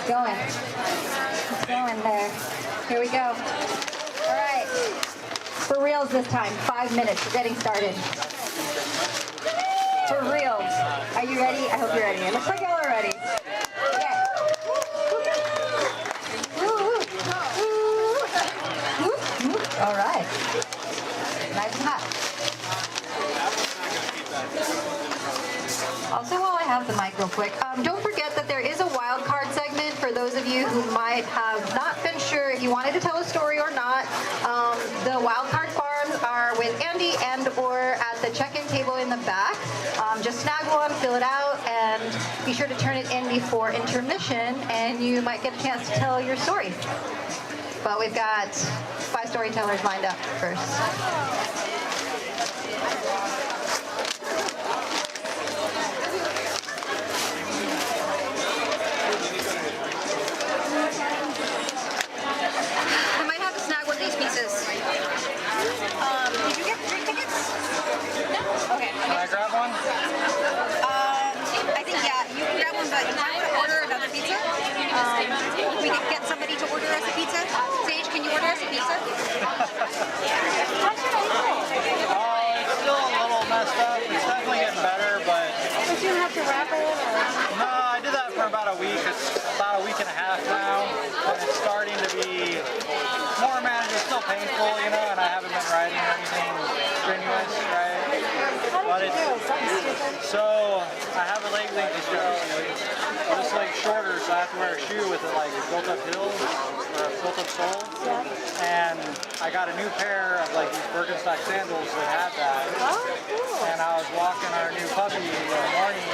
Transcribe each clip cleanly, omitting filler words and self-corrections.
going. It's going there. Here we go. All right. For reals this time, 5 minutes. We're getting started. For reals. Are you ready? I hope you're ready. It looks like y'all are ready. Okay. All right. Nice and hot. Also, while I have the mic real quick, don't forget that there is a wild card segment for those of you who might have not been sure if you wanted to tell a story or not. The wild card forms are with Andy and or at the check-in table in the back. Just snag one, fill it out, and be sure to turn it in before intermission, and you might get a chance to tell your story. But we've got 5 storytellers lined up first. Did you get 3 tickets? No. Okay. Can I grab one? I think, yeah, you can grab one, but you have to order another pizza. We can get somebody to order us a pizza. Sage, can you order us a pizza? It's still a little messed up. It's definitely getting better, but... But you have to wrap it? No, I did that for about a week. It's about a week and a half now, and it's starting to be more manageable. It's still painful, you know, and I haven't been riding or anything strenuous, right? How did you do? Something stupid? So, I have a leg length discrepancy. This leg's shorter, so I have to wear a shoe with it like built up heels or a built up sole. Yeah. And I got a new pair of like these Birkenstock sandals that had that. Oh, cool. And I was walking our new puppy in the morning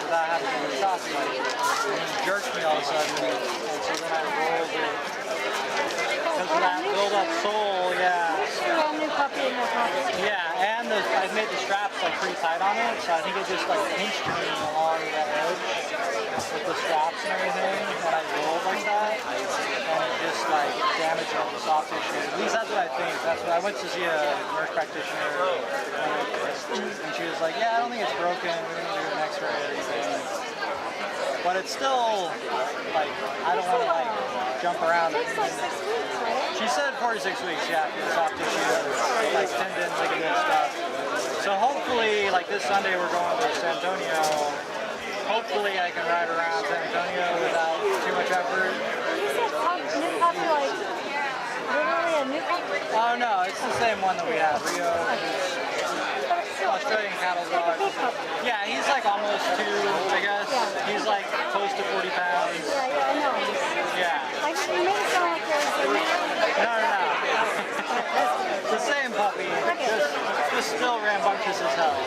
without having to go shopping. And he jerked me all of a sudden. And so then I rolled it. Because of that build up sole, yeah. You have a new puppy in your pocket. Yeah, and I made the straps like pretty tight on it, so I think it just like pinched me along the edge with the straps and everything, and I rolled like that, and it just like damaged all the soft tissue. At least that's what I think. That's what I went to see a nurse practitioner, and she was like, "Yeah, I don't think it's broken. We're gonna do an X-ray or anything." But it's still like I don't want to like jump around. It takes like 6 weeks, right? She said 46 weeks, yeah, for the soft tissue, like tendons, ligament stuff. So hopefully, like this Sunday we're going to San Antonio. Hopefully I can ride around San Antonio without too much effort. You said new puppy, like, literally a new puppy? Oh no, it's the same one that we have, Rio. Australian cattle dog. Yeah, he's like almost 2, I guess. Yeah. He's like close to 40 pounds. Yeah, I know. Yeah. Like, you made it sound like there's a new... No. It's the same puppy. Just still rambunctious as hell.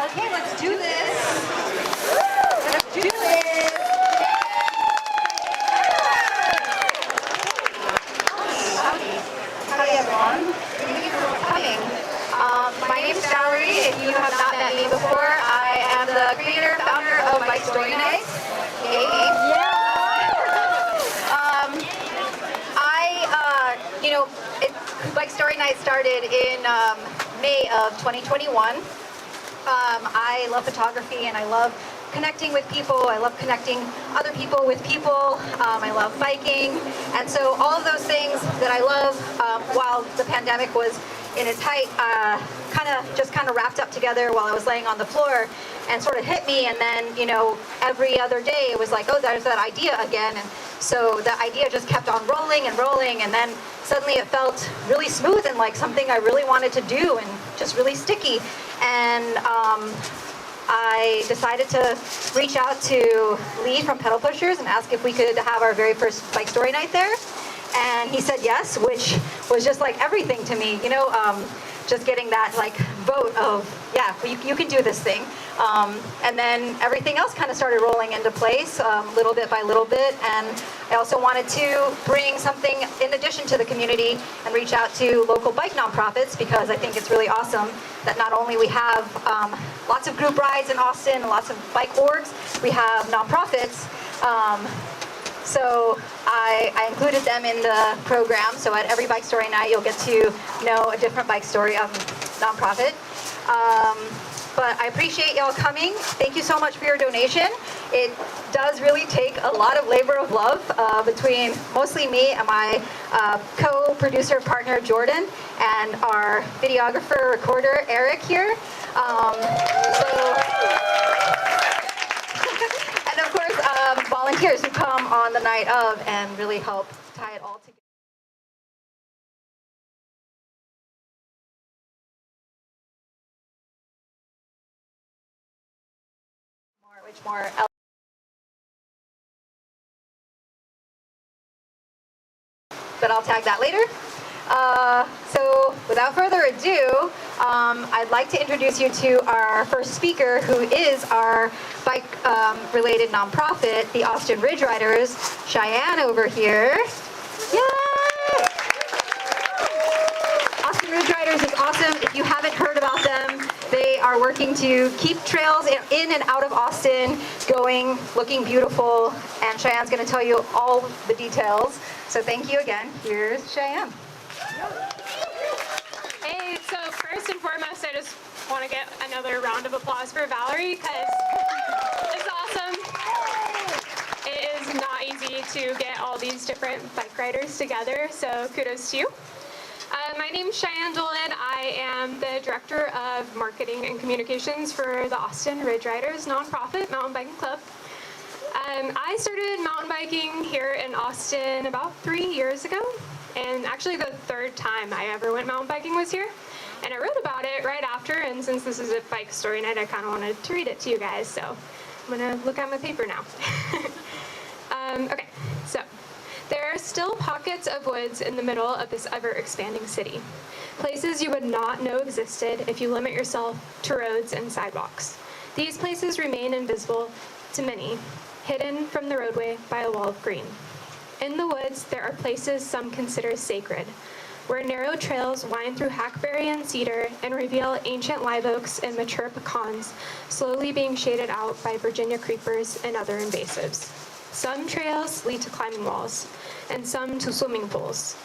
Okay, let's do this. Let's do this. Howdy, everyone. Thank you for coming. My name is Valerie. If you have not met me before, I am the creator, founder of Bike Story Night. Bike Story Night started in May of 2021. I love photography and I love connecting with people. I love connecting other people with people. I love biking. And so all of those things that I love while the pandemic was in its height kind of wrapped up together while I was laying on the floor and sort of hit me. And then, you know, every other day it was like, oh, there's that idea again. And so the idea just kept on rolling and rolling. And then suddenly it felt really smooth and like something I really wanted to do and just really sticky. And I decided to reach out to Lee from Pedal Pushers and ask if we could have our very first bike story night there. And he said yes, which was just like everything to me, you know, just getting that like vote of, yeah, you can do this thing. And then everything else kind of started rolling into place little bit by little bit. And I also wanted to bring something in addition to the community and reach out to local bike nonprofits, because I think it's really awesome that not only we have lots of group rides in Austin, lots of bike orgs, we have nonprofits. So I included them in the program. So at every bike story night, you'll get to know a different bike story of nonprofit. But I appreciate y'all coming. Thank you so much for your donation. It does really take a lot of labor of love between mostly me and my co-producer partner, Jordan, and our videographer, recorder, Eric here. And of course, volunteers who come on the night of and really help tie it all together. Which more? But I'll tag that later. So without further ado, I'd like to introduce you to our first speaker, who is our bike-related nonprofit, the Austin Ridge Riders. Cheyenne over here. Yay! Austin Ridge Riders is awesome. If you haven't heard about them, they are working to keep trails in and out of Austin going, looking beautiful, and Cheyenne's going to tell you all the details. So thank you again. Here's Cheyenne. Hey, so first and foremost, I just want to get another round of applause for Valerie, because it's awesome. It is not easy to get all these different bike riders together, so kudos to you. My name is Cheyenne Dolan. I am the Director of Marketing and Communications for the Austin Ridge Riders nonprofit mountain biking club. I started mountain biking here in Austin about 3 years ago, and actually the third time I ever went mountain biking was here. And I wrote about it right after, and since this is a bike story night, I kind of wanted to read it to you guys, so I'm going to look at my paper now. Okay, so there are still pockets of woods in the middle of this ever-expanding city. Places you would not know existed if you limit yourself to roads and sidewalks. These places remain invisible to many, hidden from the roadway by a wall of green. In the woods, there are places some consider sacred, where narrow trails wind through hackberry and cedar and reveal ancient live oaks and mature pecans, slowly being shaded out by Virginia creepers and other invasives. Some trails lead to climbing walls, and some to swimming pools.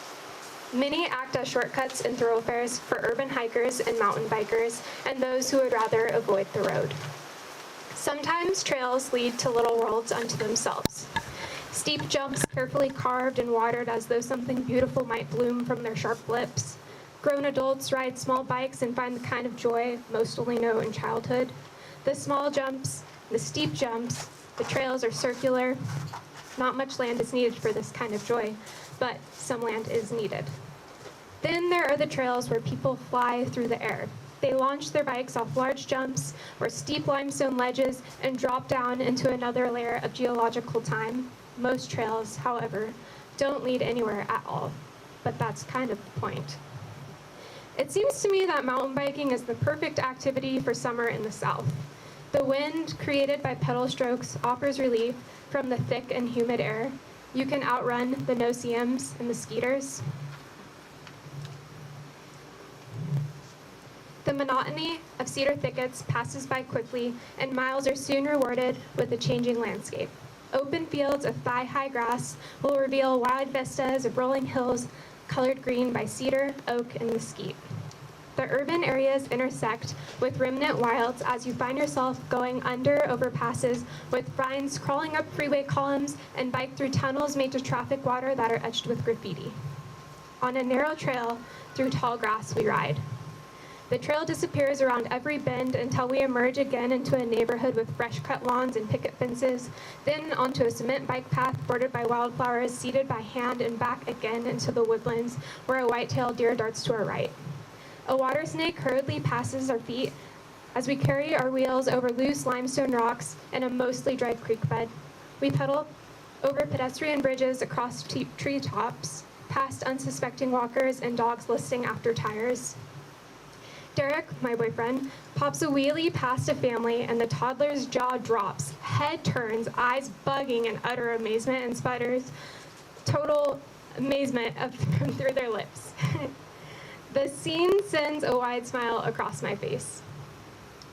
Many act as shortcuts and thoroughfares for urban hikers and mountain bikers, and those who would rather avoid the road. Sometimes trails lead to little worlds unto themselves. Steep jumps carefully carved and watered as though something beautiful might bloom from their sharp lips. Grown adults ride small bikes and find the kind of joy most only know in childhood. The small jumps, the steep jumps, the trails are circular. Not much land is needed for this kind of joy, but some land is needed. Then there are the trails where people fly through the air. They launch their bikes off large jumps or steep limestone ledges and drop down into another layer of geological time. Most trails, however, don't lead anywhere at all, but that's kind of the point. It seems to me that mountain biking is the perfect activity for summer in the South. The wind created by pedal strokes offers relief from the thick and humid air. You can outrun the no-see-ums and the skeeters. The monotony of cedar thickets passes by quickly, and miles are soon rewarded with a changing landscape. Open fields of thigh-high grass will reveal wide vistas of rolling hills colored green by cedar, oak, and mesquite. The urban areas intersect with remnant wilds as you find yourself going under overpasses with vines crawling up freeway columns and bike through tunnels made to traffic water that are etched with graffiti. On a narrow trail through tall grass we ride. The trail disappears around every bend until we emerge again into a neighborhood with fresh-cut lawns and picket fences, then onto a cement bike path bordered by wildflowers seeded by hand, and back again into the woodlands where a white-tailed deer darts to our right. A water snake hurriedly passes our feet as we carry our wheels over loose limestone rocks and a mostly dried creek bed. We pedal over pedestrian bridges across treetops, past unsuspecting walkers and dogs listing after tires. Derek, my boyfriend, pops a wheelie past a family and the toddler's jaw drops, head turns, eyes bugging in utter amazement and sputters total amazement through their lips. The scene sends a wide smile across my face.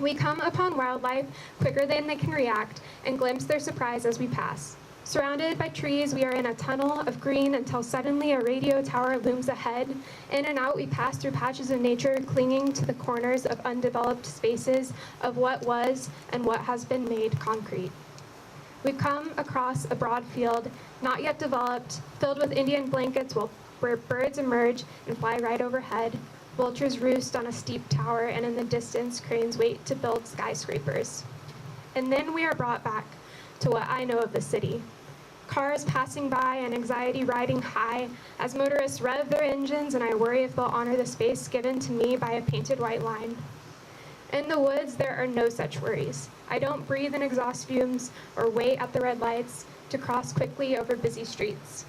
We come upon wildlife quicker than they can react and glimpse their surprise as we pass. Surrounded by trees, we are in a tunnel of green until suddenly a radio tower looms ahead. In and out, we pass through patches of nature clinging to the corners of undeveloped spaces of what was and what has been made concrete. We've come across a broad field, not yet developed, filled with Indian blankets where birds emerge and fly right overhead. Vultures roost on a steep tower, and in the distance, cranes wait to build skyscrapers. And then we are brought back to what I know of the city. Cars passing by and anxiety riding high as motorists rev their engines, and I worry if they'll honor the space given to me by a painted white line. In the woods, there are no such worries. I don't breathe in exhaust fumes or wait at the red lights to cross quickly over busy streets.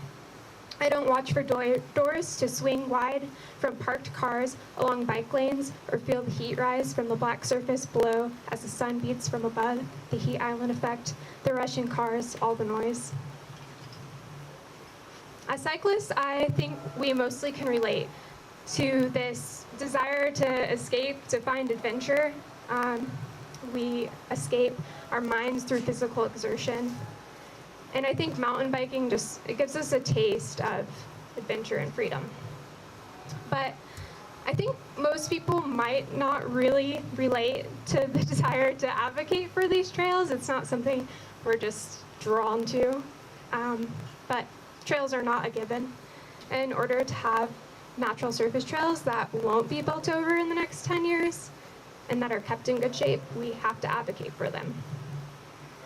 I don't watch for doors to swing wide from parked cars along bike lanes or feel the heat rise from the black surface below as the sun beats from above, the heat island effect, the rushing cars, all the noise. As cyclists, I think we mostly can relate to this desire to escape, to find adventure. We escape our minds through physical exertion. And I think mountain biking it gives us a taste of adventure and freedom. But I think most people might not really relate to the desire to advocate for these trails. It's not something we're just drawn to. But trails are not a given. In order to have natural surface trails that won't be built over in the next 10 years and that are kept in good shape, we have to advocate for them.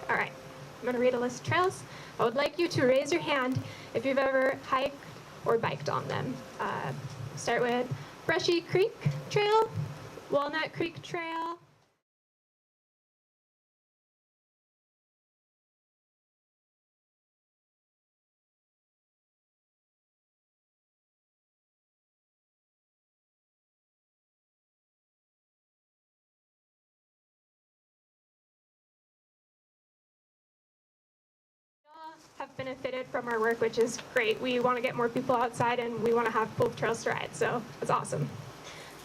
All right, I'm gonna read a list of trails. I would like you to raise your hand if you've ever hiked or biked on them. Start with Brushy Creek Trail, Walnut Creek Trail, have benefited from our work, which is great. We want to get more people outside and we want to have both trails to ride, so it's awesome.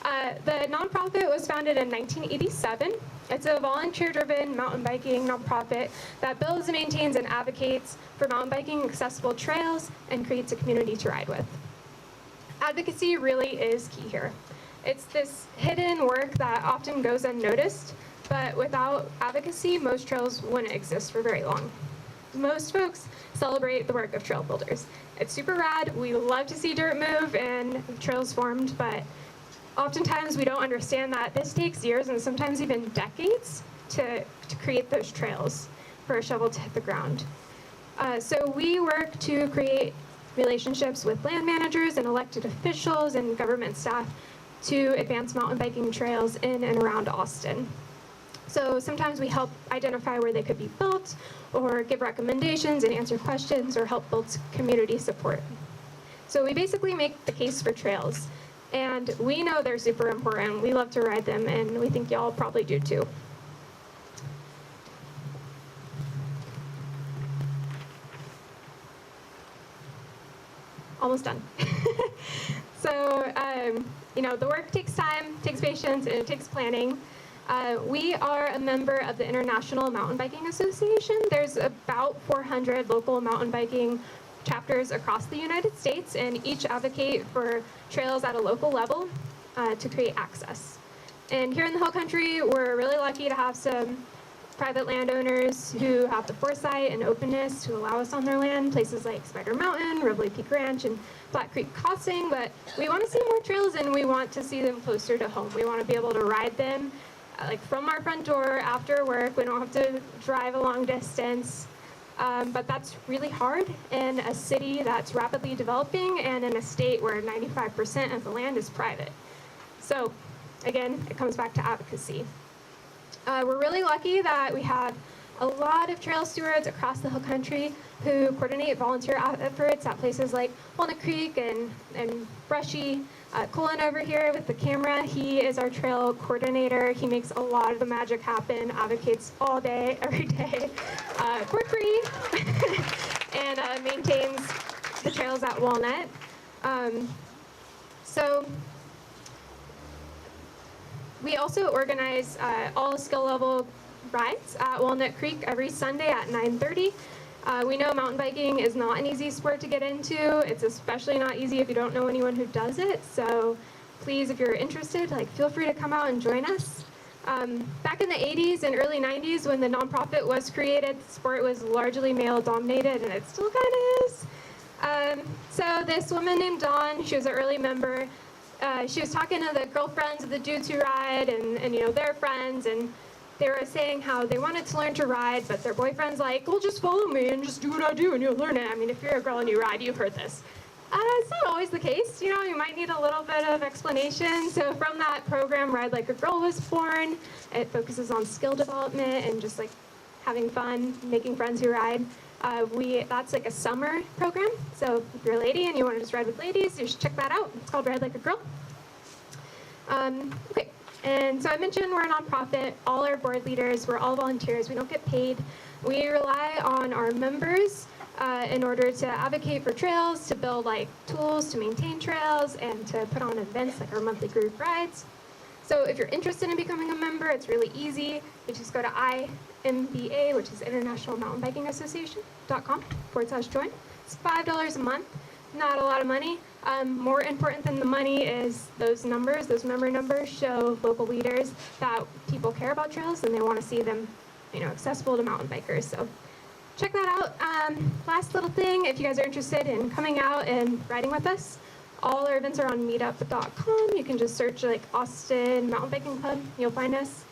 The nonprofit was founded in 1987. It's a volunteer-driven mountain biking nonprofit that builds and maintains and advocates for mountain biking accessible trails and creates a community to ride with. Advocacy really is key here. It's this hidden work that often goes unnoticed, but without advocacy, most trails wouldn't exist for very long. Most folks celebrate the work of trail builders. It's super rad. We love to see dirt move and trails formed, but oftentimes we don't understand that this takes years and sometimes even decades to create those trails for a shovel to hit the ground. So we work to create relationships with land managers and elected officials and government staff to advance mountain biking trails in and around Austin. So sometimes we help identify where they could be built, or give recommendations and answer questions, or help build community support. So we basically make the case for trails. And we know they're super important. We love to ride them, and we think y'all probably do too. Almost done. So, the work takes time, takes patience, and it takes planning. We are a member of the International Mountain Biking Association. There's about 400 local mountain biking chapters across the United States, and each advocate for trails at a local level. to create access. And here in the Hill Country, we're really lucky to have some private landowners who have the foresight and openness to allow us on their land, places like Spider Mountain, Ripley Peak Ranch, and Black Creek Crossing, but we want to see more trails and we want to see them closer to home. We want to be able to ride them like from our front door after work. We don't have to drive a long distance, but that's really hard in a city that's rapidly developing and in a state where 95% of the land is private. So again, it comes back to advocacy. We're really lucky that we have a lot of trail stewards across the Hill Country who coordinate volunteer efforts at places like Walnut Creek and Brushy. Colin over here with the camera, he is our trail coordinator. He makes a lot of the magic happen, advocates all day, every day, for free, and maintains the trails at Walnut. So we also organize all skill level rides at Walnut Creek every Sunday at 9:30. We know mountain biking is not an easy sport to get into. It's especially not easy if you don't know anyone who does it. So please, if you're interested, feel free to come out and join us. Back in the 80s and early 90s, when the nonprofit was created, the sport was largely male dominated, and it still kind of is. So this woman named Dawn, she was an early member. She was talking to the girlfriends of the dudes who ride and their friends, and they were saying how they wanted to learn to ride, but their boyfriend's like, well, just follow me and just do what I do and you'll learn it. I mean, if you're a girl and you ride, you've heard this. It's not always the case. You might need a little bit of explanation. So from that program, Ride Like a Girl was born. It focuses on skill development and just having fun, making friends who ride. That's a summer program. So if you're a lady and you want to just ride with ladies, you should check that out. It's called Ride Like a Girl. Okay. And so I mentioned we're a nonprofit. All our board leaders, we're all volunteers. We don't get paid. We rely on our members in order to advocate for trails, to build tools to maintain trails, and to put on events like our monthly group rides. So if you're interested in becoming a member, it's really easy. You just go to IMBA, which is International Mountain Biking Association.com/join. It's $5 a month. Not a lot of money. More important than the money is those numbers. Those member numbers show local leaders that people care about trails and they want to see them, accessible to mountain bikers. So check that out. Last little thing, if you guys are interested in coming out and riding with us, all our events are on meetup.com. You can just search Austin Mountain Biking Club. You'll find us.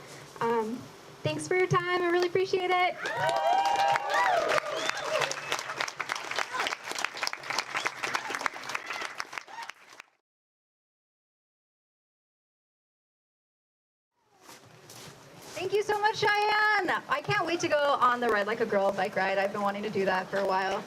Thanks for your time. I really appreciate it. Thank you so much, Cheyenne. I can't wait to go on the Ride Like a Girl bike ride. I've been wanting to do that for a while.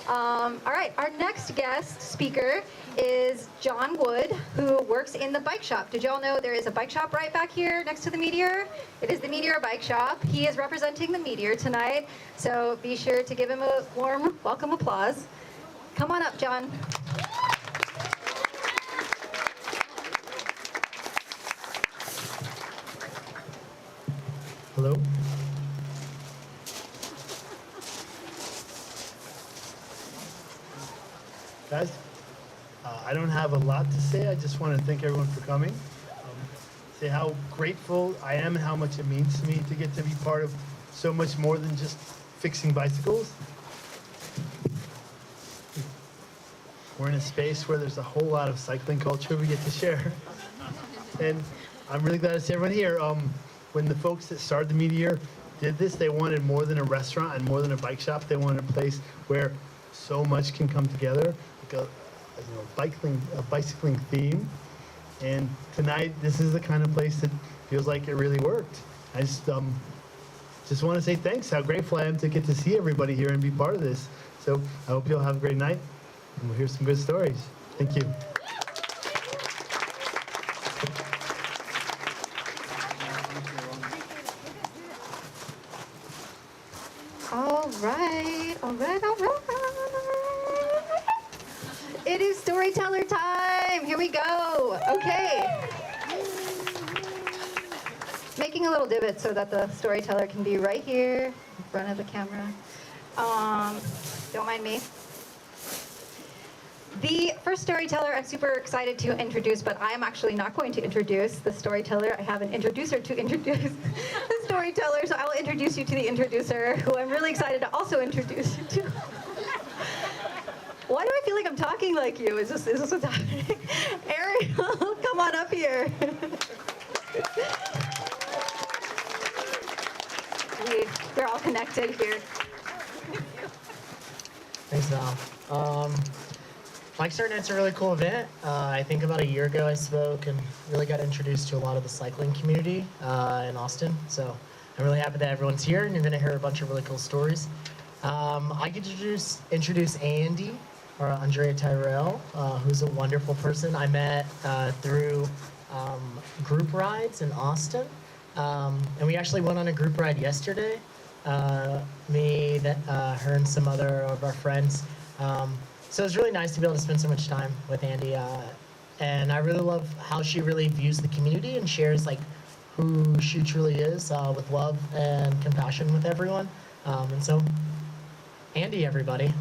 All right, our next guest speaker is John Wood, who works in the bike shop. Did y'all know there is a bike shop right back here next to the Meteor? It is the Meteor Bike Shop. He is representing the Meteor tonight, so be sure to give him a warm welcome applause. Come on up, John. Hello. Guys, I don't have a lot to say. I just want to thank everyone for coming. Say how grateful I am and how much it means to me to get to be part of so much more than just fixing bicycles. We're in a space where there's a whole lot of cycling culture we get to share. And I'm really glad to see everyone here. When the folks that started the Meteor did this, they wanted more than a restaurant and more than a bike shop. They wanted a place where so much can come together, like a bicycling theme. And tonight, this is the kind of place that feels like it really worked. I just want to say thanks, how grateful I am to get to see everybody here and be part of this. So I hope you'll have a great night, and we'll hear some good stories. Thank you. All right. It is storyteller time. Here we go. Okay. Making a little divot so that the storyteller can be right here in front of the camera. Don't mind me. The first storyteller I'm super excited to introduce, but I'm actually not going to introduce the storyteller. I have an introducer to introduce the storyteller, so I'll introduce you to the introducer, who I'm really excited to also introduce you to. Why do I feel like I'm talking like you? Is this what's happening? Ariel, come on up here. They're all connected here. Thanks, Val. Mike Starnet's a really cool event. I think about a year ago I spoke and really got introduced to a lot of the cycling community in Austin. So I'm really happy that everyone's here and you're going to hear a bunch of really cool stories. I get to introduce Andy, or Andrea Tyrell, who's a wonderful person I met through group rides in Austin. And we actually went on a group ride yesterday. Me, her, and some other of our friends. So it was really nice to be able to spend so much time with Andy. And I really love how she really views the community and shares like who she truly is with love and compassion with everyone. And so, Andy, everybody.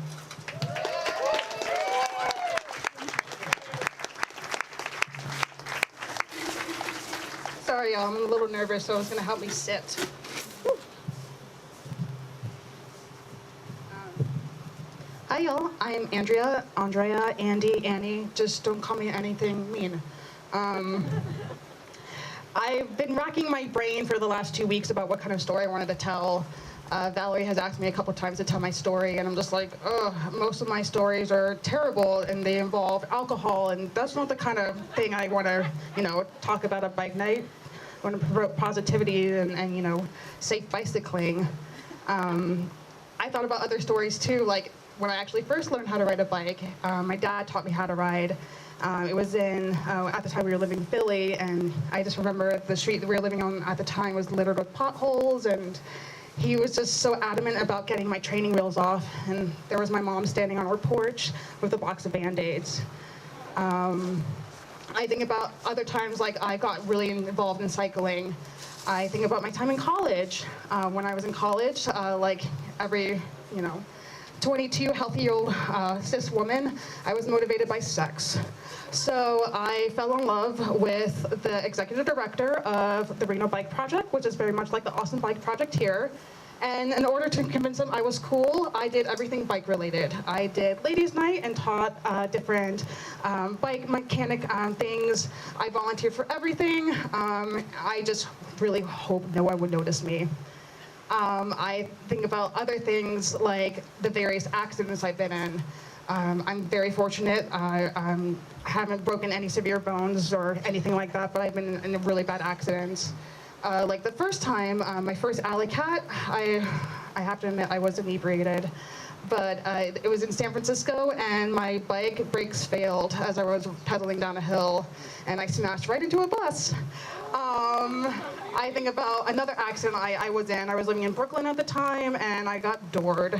Sorry, y'all, I'm a little nervous, so it's gonna help me sit. Hi, y'all. I'm Andrea, Andy, Annie. Just don't call me anything mean. I've been racking my brain for the last 2 weeks about what kind of story I wanted to tell. Valerie has asked me a couple times to tell my story, and I'm just like, ugh, most of my stories are terrible, and they involve alcohol, and that's not the kind of thing I want to, talk about at bike night. I want to promote positivity and safe bicycling. I thought about other stories too, like when I actually first learned how to ride a bike. My dad taught me how to ride. It was at the time we were living in Philly, and I just remember the street that we were living on at the time was littered with potholes, and he was just so adamant about getting my training wheels off, and there was my mom standing on her porch with a box of Band-Aids. I think about other times like I got really involved in cycling. I think about my time in college. When I was in college, like every, 22 healthy-year-old cis woman, I was motivated by sex. So I fell in love with the executive director of the Reno Bike Project, which is very much like the Austin Bike Project here. And in order to convince him I was cool, I did everything bike related. I did ladies' night and taught different bike mechanic things. I volunteered for everything. I just really hope no one would notice me. I think about other things like the various accidents I've been in. I'm very fortunate. I haven't broken any severe bones or anything like that, but I've been in really bad accidents. Like the first time, my first alley cat, I have to admit I was inebriated, but it was in San Francisco, and my bike brakes failed as I was pedaling down a hill, and I smashed right into a bus. I think about another accident I was in. I was living in Brooklyn at the time, and I got doored.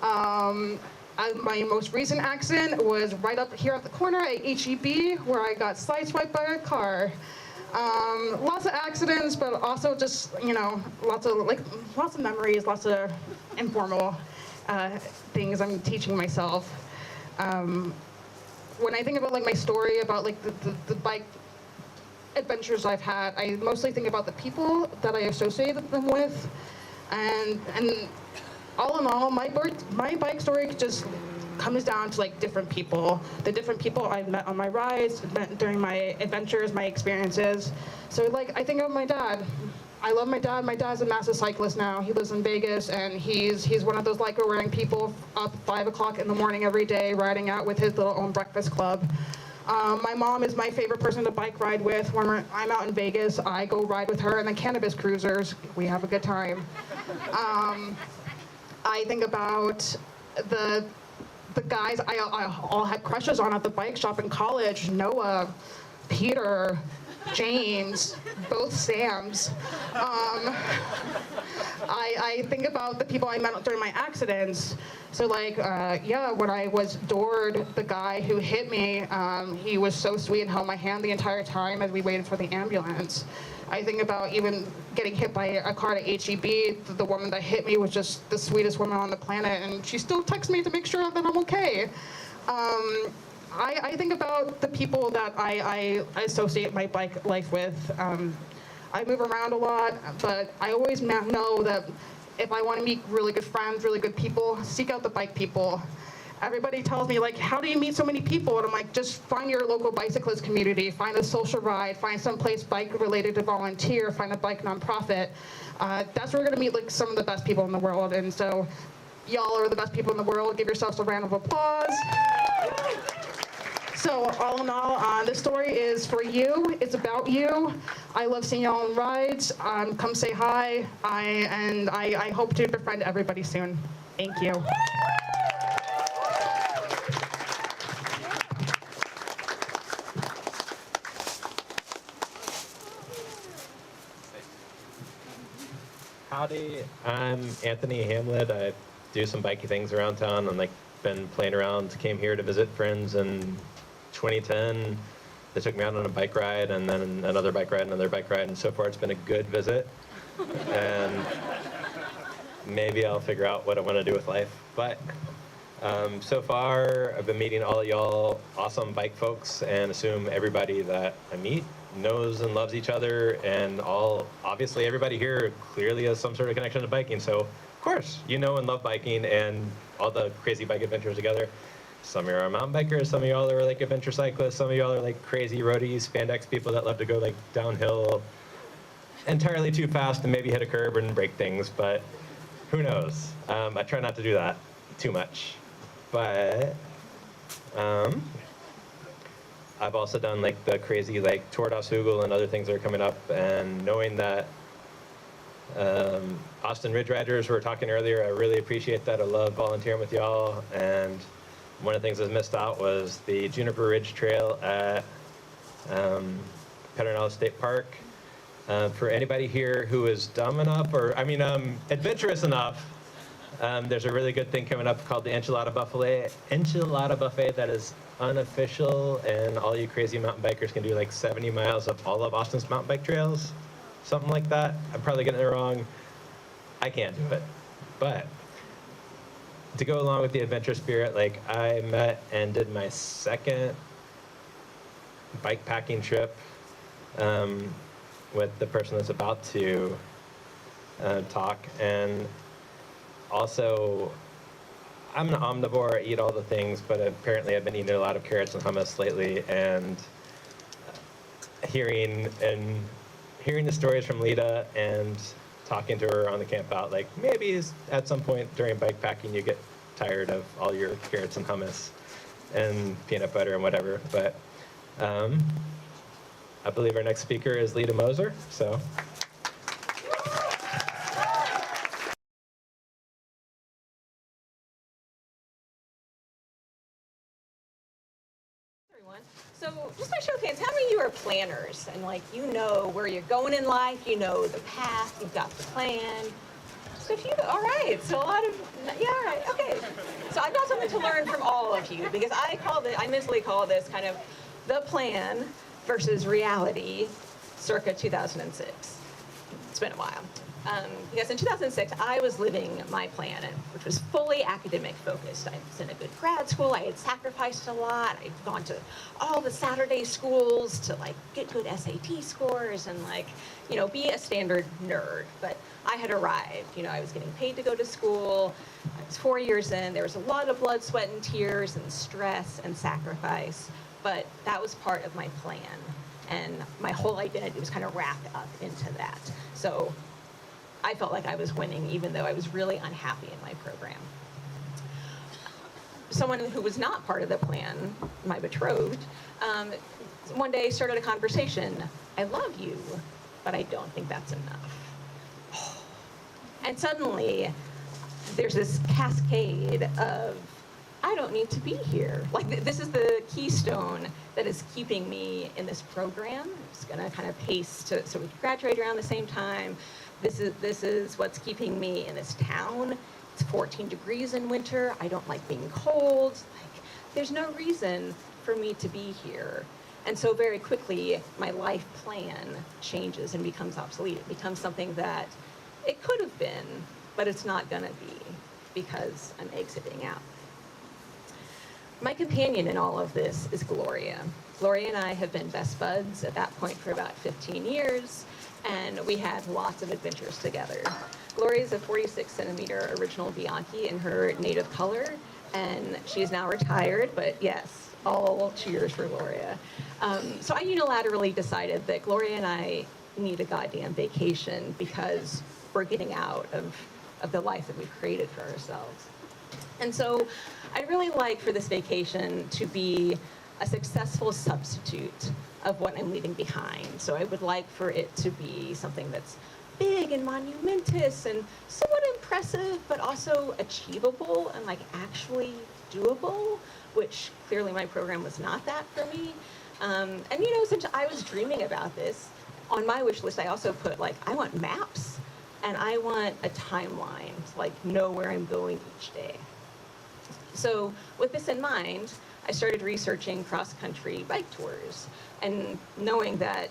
My most recent accident was right up here at the corner at HEB, where I got sideswiped by a car. Lots of accidents, but also just, lots of memories, lots of informal things I'm teaching myself. When I think about my story about the bike adventures I've had, I mostly think about the people that I associate them with, and all in all, my bike story just comes down to different people. The different people I've met on my rides, met during my adventures, my experiences. So I think of my dad. I love my dad. My dad's a massive cyclist now. He lives in Vegas, and he's one of those Lycra-wearing people up 5 o'clock in the morning every day, riding out with his little own breakfast club. My mom is my favorite person to bike ride with. When I'm out in Vegas, I go ride with her and the cannabis cruisers. We have a good time. I think about the guys I all had crushes on at the bike shop in college: Noah, Peter, James, both Sams. I think about the people I met during my accidents. So when I was doored, the guy who hit me, he was so sweet and held my hand the entire time as we waited for the ambulance. I think about even getting hit by a car at HEB. The woman that hit me was just the sweetest woman on the planet, and she still texts me to make sure that I'm okay. I think about the people that I associate my bike life with. I move around a lot, but I always know that if I want to meet really good friends, really good people, seek out the bike people. Everybody tells me, like, how do you meet so many people? And I'm like, just find your local bicyclist community, find a social ride, find some place bike related to volunteer, find a bike nonprofit. That's where we're gonna meet like some of the best people in the world. And so y'all are the best people in the world. Give yourselves a round of applause. So all in all, this story is for you. It's about you. I love seeing y'all on rides. Come say hi. I hope to befriend everybody soon. Thank you. Howdy, I'm Anthony Hamlet. I do some bikey things around town and like been playing around. Came here to visit friends in 2010. They took me out on a bike ride and then another bike ride, and so far it's been a good visit. And maybe I'll figure out what I want to do with life. But so far I've been meeting all of y'all awesome bike folks and assume everybody that I meet knows and loves each other, and obviously everybody here clearly has some sort of connection to biking, so of course you know and love biking and all the crazy bike adventures together. Some of you are mountain bikers, some of y'all are like adventure cyclists, some of y'all are like crazy roadies, spandex people that love to go like downhill entirely too fast and maybe hit a curb and break things, but who knows. I try not to do that too much, but I've also done like the crazy like Tour das Hugel and other things that are coming up, and knowing that Austin Ridge Riders were talking earlier, I really appreciate that. I love volunteering with y'all, and one of the things I missed out was the Juniper Ridge Trail at Pedernales State Park. For anybody here who is dumb enough, or adventurous enough, there's a really good thing coming up called the Enchilada Buffet that is unofficial, and all you crazy mountain bikers can do like 70 miles of all of Austin's mountain bike trails, something like that. I'm probably getting it wrong. I can't do it. But to go along with the adventure spirit, like I met and did my second bike packing trip with the person that's about to talk, and also I'm an omnivore, I eat all the things, but apparently I've been eating a lot of carrots and hummus lately, and hearing the stories from Lita and talking to her on the camp out, like maybe at some point during bike packing you get tired of all your carrots and hummus and peanut butter and whatever, but I believe our next speaker is Lita Moser, so. So just by show of hands, how many of you are planners and like you know where you're going in life, you know the path, you've got the plan? Just a few, all right. So a lot of, yeah, all right, okay. So I've got something to learn from all of you, because I mentally call this kind of the plan versus reality circa 2006. It's been a while. Because in 2006, I was living my plan, which was fully academic focused. I was in a good grad school. I had sacrificed a lot. I'd gone to all the Saturday schools to like get good SAT scores and like, you know, be a standard nerd. But I had arrived. You know, I was getting paid to go to school. I was 4 years in. There was a lot of blood, sweat, and tears and stress and sacrifice. But that was part of my plan. And my whole identity was kind of wrapped up into that. So I felt like I was winning, even though I was really unhappy in my program. Someone who was not part of the plan, my betrothed, one day started a conversation. I love you, but I don't think that's enough. And suddenly, there's this cascade of, I don't need to be here. Like this is the keystone that is keeping me in this program. It's gonna kind of pace so we graduate around the same time. This is what's keeping me in this town. It's 14 degrees in winter. I don't like being cold. Like, there's no reason for me to be here. And so very quickly, my life plan changes and becomes obsolete. It becomes something that it could have been, but it's not gonna be because I'm exiting out. My companion in all of this is Gloria. Gloria and I have been best buds at that point for about 15 years, and we had lots of adventures together. Gloria is a 46 centimeter original Bianchi in her native color, and she is now retired, but yes, all cheers for Gloria. So I unilaterally decided that Gloria and I need a goddamn vacation because we're getting out of the life that we've created for ourselves. And so I'd really like for this vacation to be a successful substitute of what I'm leaving behind. So I would like for it to be something that's big and monumentous and somewhat impressive, but also achievable and like actually doable, which clearly my program was not that for me. And since I was dreaming about this, on my wish list I also put like, I want maps and I want a timeline to like know where I'm going each day. So with this in mind, I started researching cross-country bike tours, and knowing that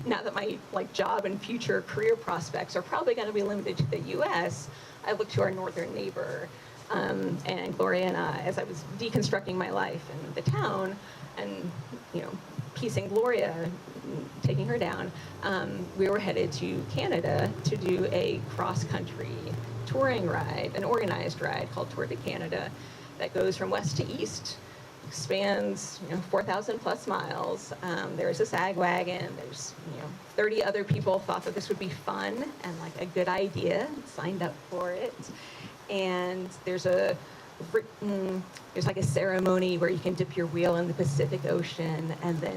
now that my job and future career prospects are probably going to be limited to the U.S., I looked to our northern neighbor, and Gloria and I, as I was deconstructing my life in the town, and piecing Gloria, taking her down, we were headed to Canada to do a cross-country touring ride, an organized ride called Tour de Canada, that goes from west to east, spans 4,000 plus miles. There's a sag wagon. There's 30 other people thought that this would be fun and like a good idea, signed up for it. And there's like a ceremony where you can dip your wheel in the Pacific Ocean, and then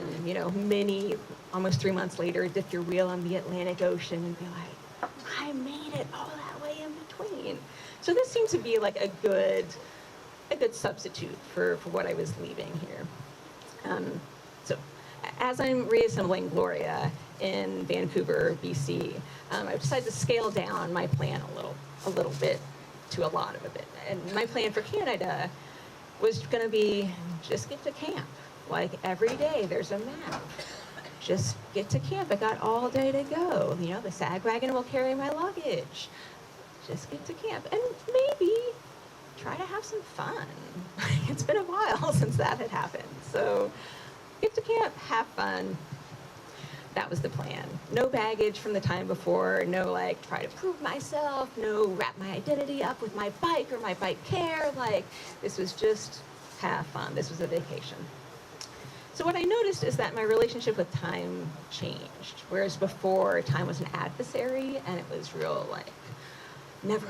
almost 3 months later, dip your wheel in the Atlantic Ocean and be like, I made it all that way in between. So this seems to be like a good substitute for what I was leaving here. So as I'm reassembling Gloria in Vancouver, BC, I've decided to scale down my plan a little bit to a lot of it. And my plan for Canada was going to be just get to camp. Like every day there's a map. Just get to camp. I got all day to go. The sag wagon will carry my luggage. Just get to camp. And maybe try to have some fun. It's been a while since that had happened. So get to camp, have fun. That was the plan. No baggage from the time before, no try to prove myself, no wrap my identity up with my bike or my bike care. This was just have fun. This was a vacation. So what I noticed is that my relationship with time changed. Whereas before, time was an adversary and it was real never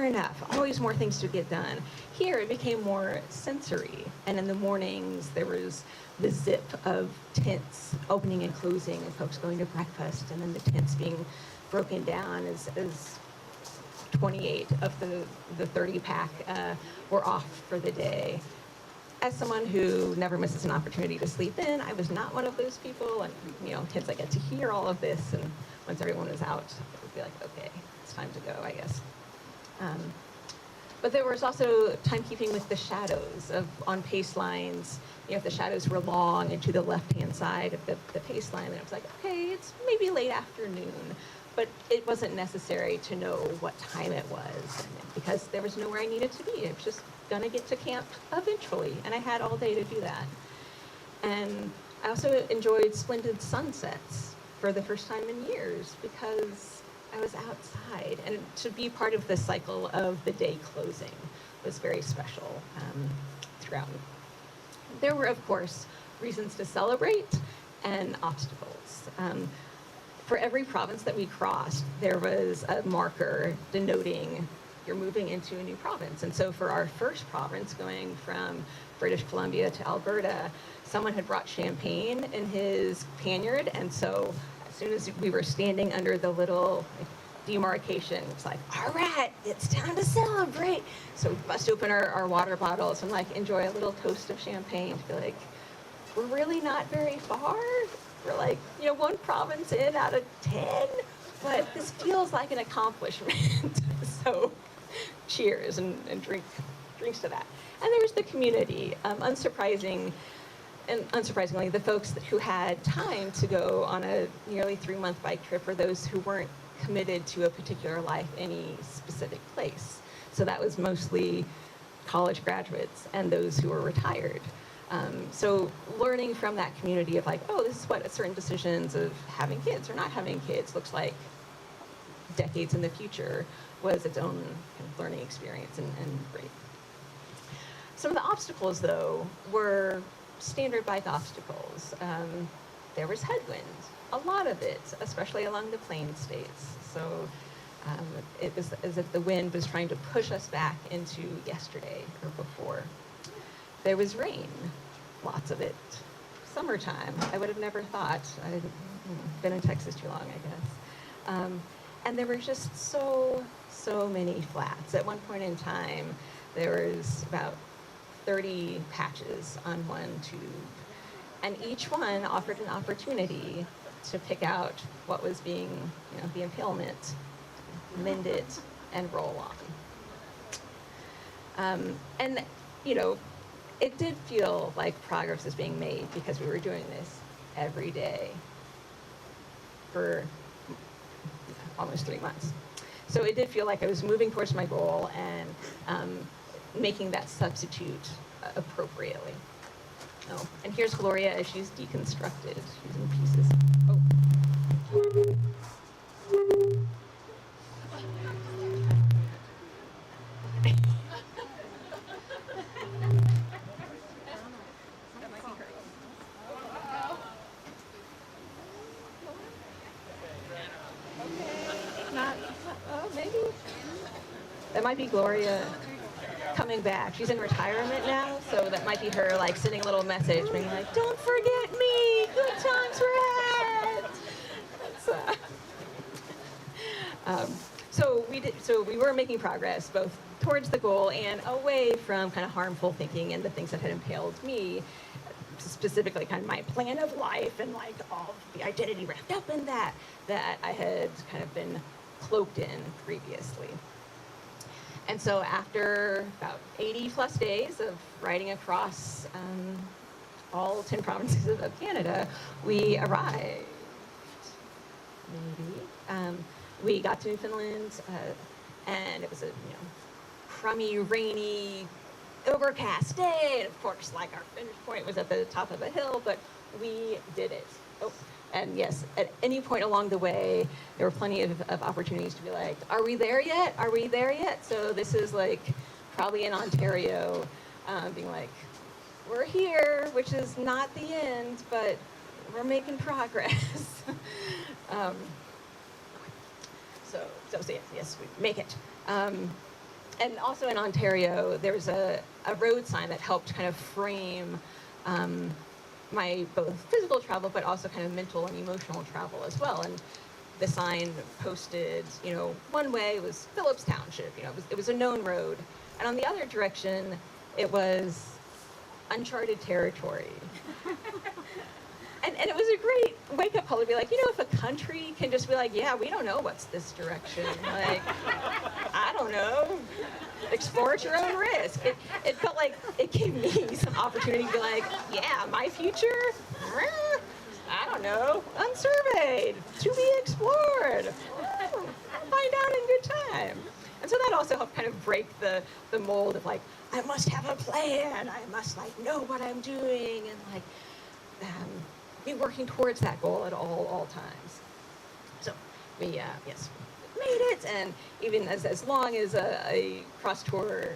enough, always more things to get done. Here it became more sensory, and in the mornings there was the zip of tents opening and closing and folks going to breakfast, and then the tents being broken down as 28 of the 30 pack were off for the day. As someone who never misses an opportunity to sleep in, I was not one of those people, and kids, I get to hear all of this, and once everyone was out, it would be like, okay, it's time to go, I guess. But there was also timekeeping with the shadows on pace lines. If the shadows were long and to the left-hand side of the pace line, then it was like, okay, it's maybe late afternoon. But it wasn't necessary to know what time it was because there was nowhere I needed to be. I was just gonna get to camp eventually, and I had all day to do that. And I also enjoyed splendid sunsets for the first time in years because I was outside, and to be part of the cycle of the day closing was very special throughout. There were, of course, reasons to celebrate and obstacles. For every province that we crossed, there was a marker denoting you're moving into a new province. And so for our first province, going from British Columbia to Alberta, someone had brought champagne in his pannier, and so as soon as we were standing under the little demarcation, it's like, all right, it's time to celebrate. So we bust open our water bottles and enjoy a little toast of champagne to be like, we're really not very far. We're one province in out of 10, but this feels like an accomplishment. So cheers and drinks to that. And there's the community. Unsurprisingly, the folks who had time to go on a nearly 3-month bike trip were those who weren't committed to a particular life, any specific place. So that was mostly college graduates and those who are retired. So learning from that community of like, oh, this is what certain decisions of having kids or not having kids looks like decades in the future was its own kind of learning experience and great. Some of the obstacles, though, were standard bike obstacles. There was headwind, a lot of it, especially along the plain states. So it was as if the wind was trying to push us back into yesterday or before. There was rain, lots of it. Summertime, I would have never thought. I've been in Texas too long, I guess. And there were just so many flats. At one point in time, there was about 30 patches on one tube. And each one offered an opportunity to pick out what was being, the impalement, mend it, and roll on. And, it did feel like progress was being made because we were doing this every day for almost 3 months. So it did feel like I was moving towards my goal and making that substitute appropriately. Oh, and here's Gloria as she's deconstructed. She's in pieces. Oh. Maybe. That might be Gloria coming back. She's in retirement now, so that might be her like sending a little message being like, don't forget me, good times were had. So we were making progress both towards the goal and away from kind of harmful thinking and the things that had impaled me, specifically kind of my plan of life and like all the identity wrapped up in that I had kind of been cloaked in previously. And so after about 80 plus days of riding across all 10 provinces of Canada, we arrived. Maybe. We got to Newfoundland, and it was a crummy, rainy, overcast day. And of course, like our finish point was at the top of a hill, but we did it. Oh. And yes, at any point along the way, there were plenty of opportunities to be like, are we there yet? Are we there yet? So this is like probably in Ontario, being like, we're here, which is not the end, but we're making progress. So yes, we make it. And also in Ontario, there's a road sign that helped kind of frame my both physical travel, but also kind of mental and emotional travel as well. And the sign posted, one way was Phillips Township, it was a known road. And on the other direction, it was uncharted territory. And it was a great wake-up call to be like, if a country can just be like, yeah, we don't know what's this direction. Like, I don't know. Explore at your own risk. It felt like it gave me some opportunity to be like, yeah, my future, I don't know, unsurveyed, to be explored. I'll find out in good time. And so that also helped kind of break the mold of like, I must have a plan. I must know what I'm doing and be working towards that goal at all times. So we, yes, made it, and even as long as a cross tour,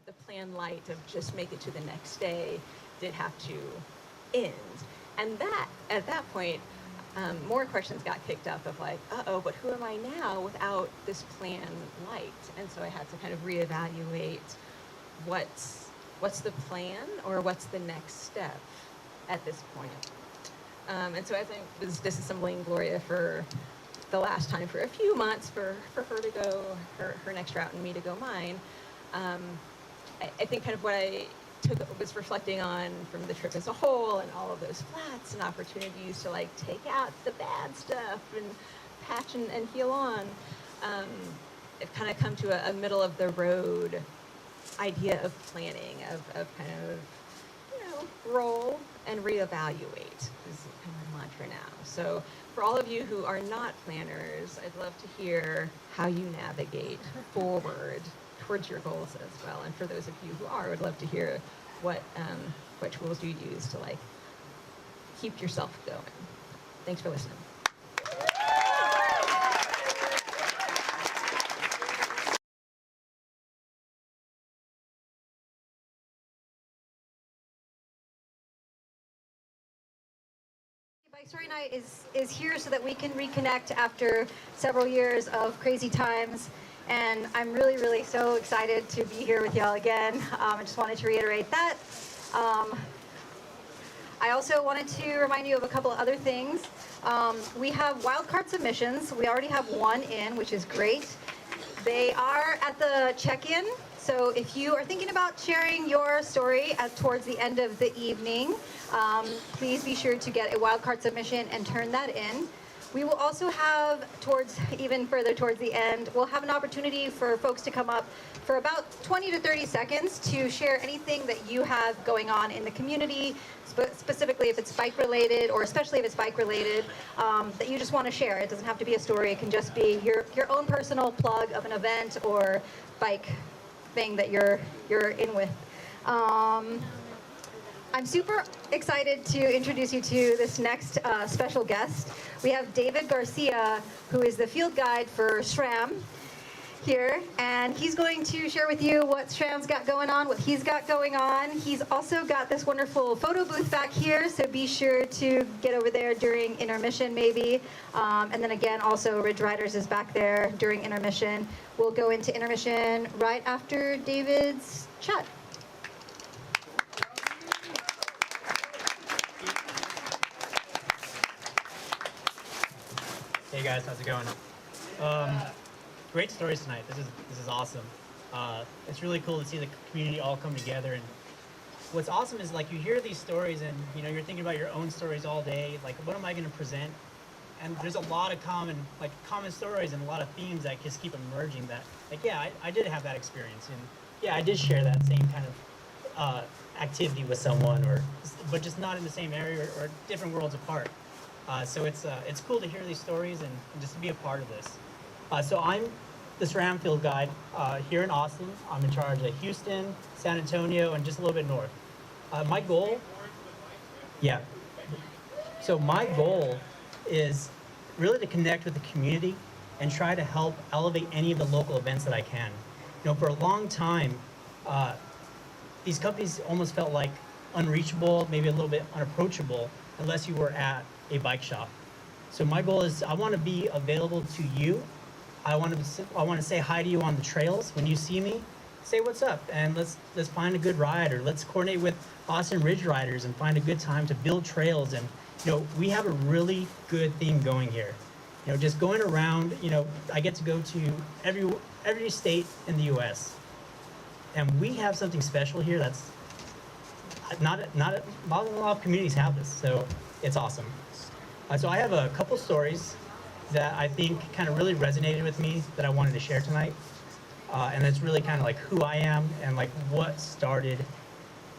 the plan light of just make it to the next day did have to end. And that, at that point, more questions got kicked up of like, but who am I now without this plan light? And so I had to kind of reevaluate what's the plan or what's the next step at this point. And so as I was disassembling Gloria for the last time for a few months for her to go her next route and me to go mine, I think kind of what I was reflecting on from the trip as a whole and all of those flats and opportunities to take out the bad stuff and patch and heal on. It kind of come to a middle of the road idea of planning, of kind of, roll, and reevaluate is kind of my mantra now. So for all of you who are not planners, I'd love to hear how you navigate forward towards your goals as well. And for those of you who are, I would love to hear what tools you use to like keep yourself going. Thanks for listening. Bike Story Night is here so that we can reconnect after several years of crazy times. And I'm really, really so excited to be here with y'all again. I just wanted to reiterate that. I also wanted to remind you of a couple of other things. We have wildcard submissions. We already have one in, which is great. They are at the check-in. So if you are thinking about sharing your story towards the end of the evening, please be sure to get a wildcard submission and turn that in. We will also have, even further towards the end, we'll have an opportunity for folks to come up for about 20 to 30 seconds to share anything that you have going on in the community, specifically if it's bike related, or especially if it's bike related, that you just want to share. It doesn't have to be a story. It can just be your own personal plug of an event or bike thing that you're in with. I'm super excited to introduce you to this next special guest. We have David Garcia, who is the field guide for SRAM here, and he's going to share with you what SRAM's got going on, what he's got going on. He's also got this wonderful photo booth back here, so be sure to get over there during intermission maybe. And then again, also Ridge Riders is back there during intermission. We'll go into intermission right after David's chat. Hey guys, how's it going? Great stories tonight. This is awesome. It's really cool to see the community all come together. And what's awesome is like you hear these stories and you're thinking about your own stories all day. Like, what am I going to present? And there's a lot of common stories and a lot of themes that just keep emerging. That like, yeah, I did have that experience, and yeah, I did share that same kind of activity with someone, but just not in the same area or different worlds apart. So it's cool to hear these stories and just to be a part of this. So I'm the SRAM field guide here in Austin. I'm in charge of Houston, San Antonio, and just a little bit north. My goal is really to connect with the community and try to help elevate any of the local events that I can. For a long time, these companies almost felt like unreachable, maybe a little bit unapproachable, unless you were at a bike shop. So my goal is I want to be available to you. I want to say hi to you on the trails. When you see me, say what's up, and let's find a good ride, or let's coordinate with Austin Ridge Riders and find a good time to build trails. And we have a really good thing going here. Just going around, I get to go to every state in the U.S. and we have something special here that's not a lot of communities have this, so it's awesome. So I have a couple stories that I think kind of really resonated with me that I wanted to share tonight. And it's really kind of like who I am and like what started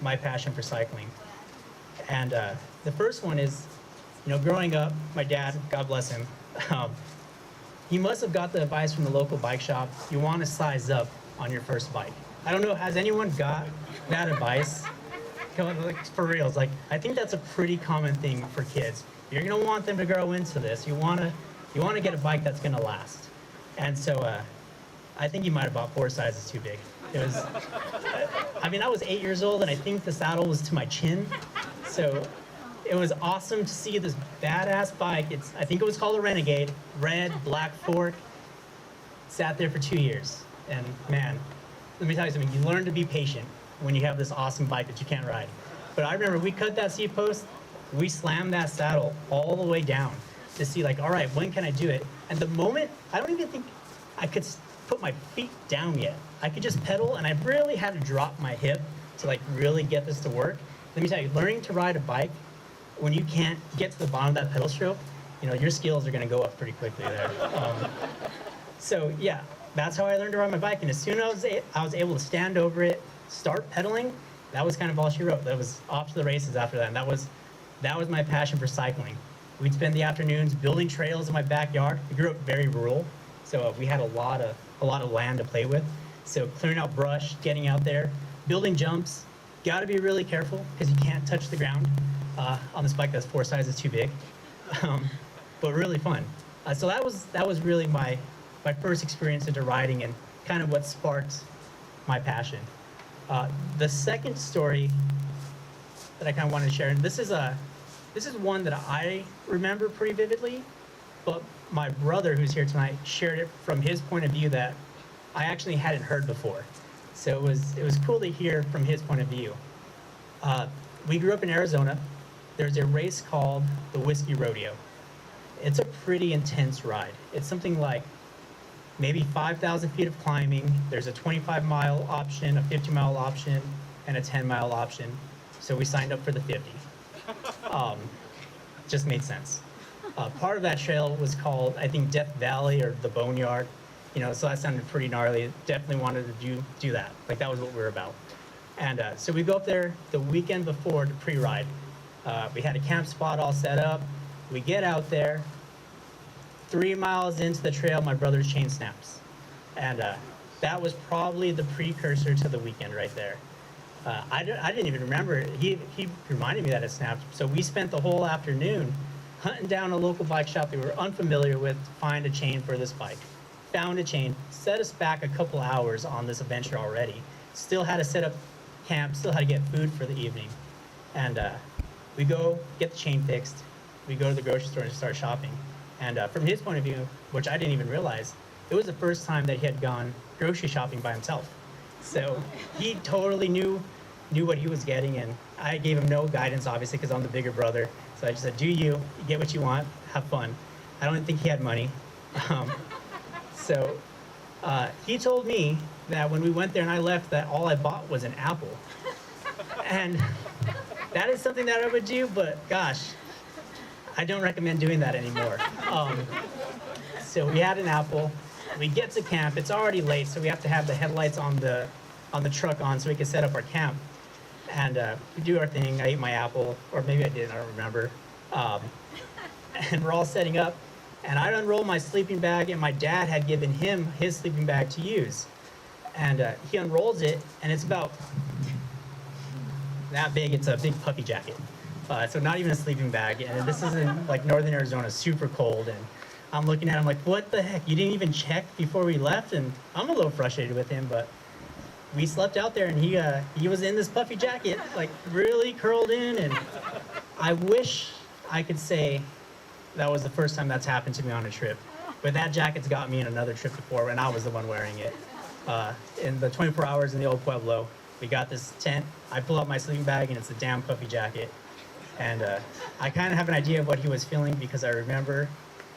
my passion for cycling. And the first one is, growing up, my dad, God bless him, he must have got the advice from the local bike shop, you want to size up on your first bike. I don't know, has anyone got that advice? Like, for reals, like I think that's a pretty common thing for kids. You're gonna want them to grow into this. You wanna get a bike that's gonna last. And so I think you might have bought 4 sizes too big. It was, I was 8 years old and I think the saddle was to my chin. So it was awesome to see this badass bike. I think it was called a Renegade, red, black fork. Sat there for 2 years. And man, let me tell you something, you learn to be patient when you have this awesome bike that you can't ride. But I remember we cut that seat post, we slammed that saddle all the way down to see like, all right, when can I do it? And the moment, I don't even think I could put my feet down yet. I could just pedal, and I really had to drop my hip to like really get this to work. Let me tell you, learning to ride a bike when you can't get to the bottom of that pedal stroke, your skills are gonna go up pretty quickly there. So yeah, that's how I learned to ride my bike. And as soon as I was able to stand over it, start pedaling, that was kind of all she wrote. That was off to the races after that. And that was my passion for cycling. We'd spend the afternoons building trails in my backyard. We grew up very rural, so we had a lot of land to play with. So clearing out brush, getting out there, building jumps. Got to be really careful because you can't touch the ground on this bike that's 4 sizes too big, but really fun. So that was really my first experience into riding and kind of what sparked my passion. The second story that I kind of wanted to share, and this is one that I remember pretty vividly, but my brother, who's here tonight, shared it from his point of view that I actually hadn't heard before. So it was cool to hear from his point of view. We grew up in Arizona. There's a race called the Whiskey Rodeo. It's a pretty intense ride. It's something like maybe 5,000 feet of climbing. There's a 25-mile option, a 50-mile option, and a 10-mile option. So we signed up for the 50. Just made sense. Part of that trail was called, I think, Death Valley or the Boneyard. So that sounded pretty gnarly. Definitely wanted to do that. Like, that was what we were about. And so we go up there the weekend before to pre-ride. We had a camp spot all set up. We get out there. 3 miles into the trail, my brother's chain snaps. And that was probably the precursor to the weekend right there. I didn't even remember it. He reminded me that it snapped. So we spent the whole afternoon hunting down a local bike shop that we were unfamiliar with to find a chain for this bike. Found a chain, set us back a couple hours on this adventure already. Still had to set up camp, still had to get food for the evening. And we go get the chain fixed. We go to the grocery store and start shopping. And from his point of view, which I didn't even realize, it was the first time that he had gone grocery shopping by himself. So he totally knew what he was getting, and I gave him no guidance, obviously, because I'm the bigger brother. So I just said, you get what you want, have fun. I don't think he had money. So he told me that when we went there and I left, that all I bought was an apple. And that is something that I would do, but gosh, I don't recommend doing that anymore. So we had an apple. We get to camp. It's already late, so we have to have the headlights on the truck on so we can set up our camp. And we do our thing. I ate my apple, or maybe I didn't. I don't remember. And we're all setting up. And I unroll my sleeping bag, and my dad had given him his sleeping bag to use. And he unrolls it, and it's about that big. It's a big puffy jacket. So not even a sleeping bag. And this is in like northern Arizona, super cold. And I'm looking at him like, what the heck? You didn't even check before we left? And I'm a little frustrated with him, but we slept out there, and he was in this puffy jacket, like really curled in. And I wish I could say that was the first time that's happened to me on a trip. But that jacket's got me in another trip before, and I was the one wearing it. In the 24 hours in the old Pueblo, we got this tent. I pull out my sleeping bag, and it's a damn puffy jacket. And I kind of have an idea of what he was feeling, because I remember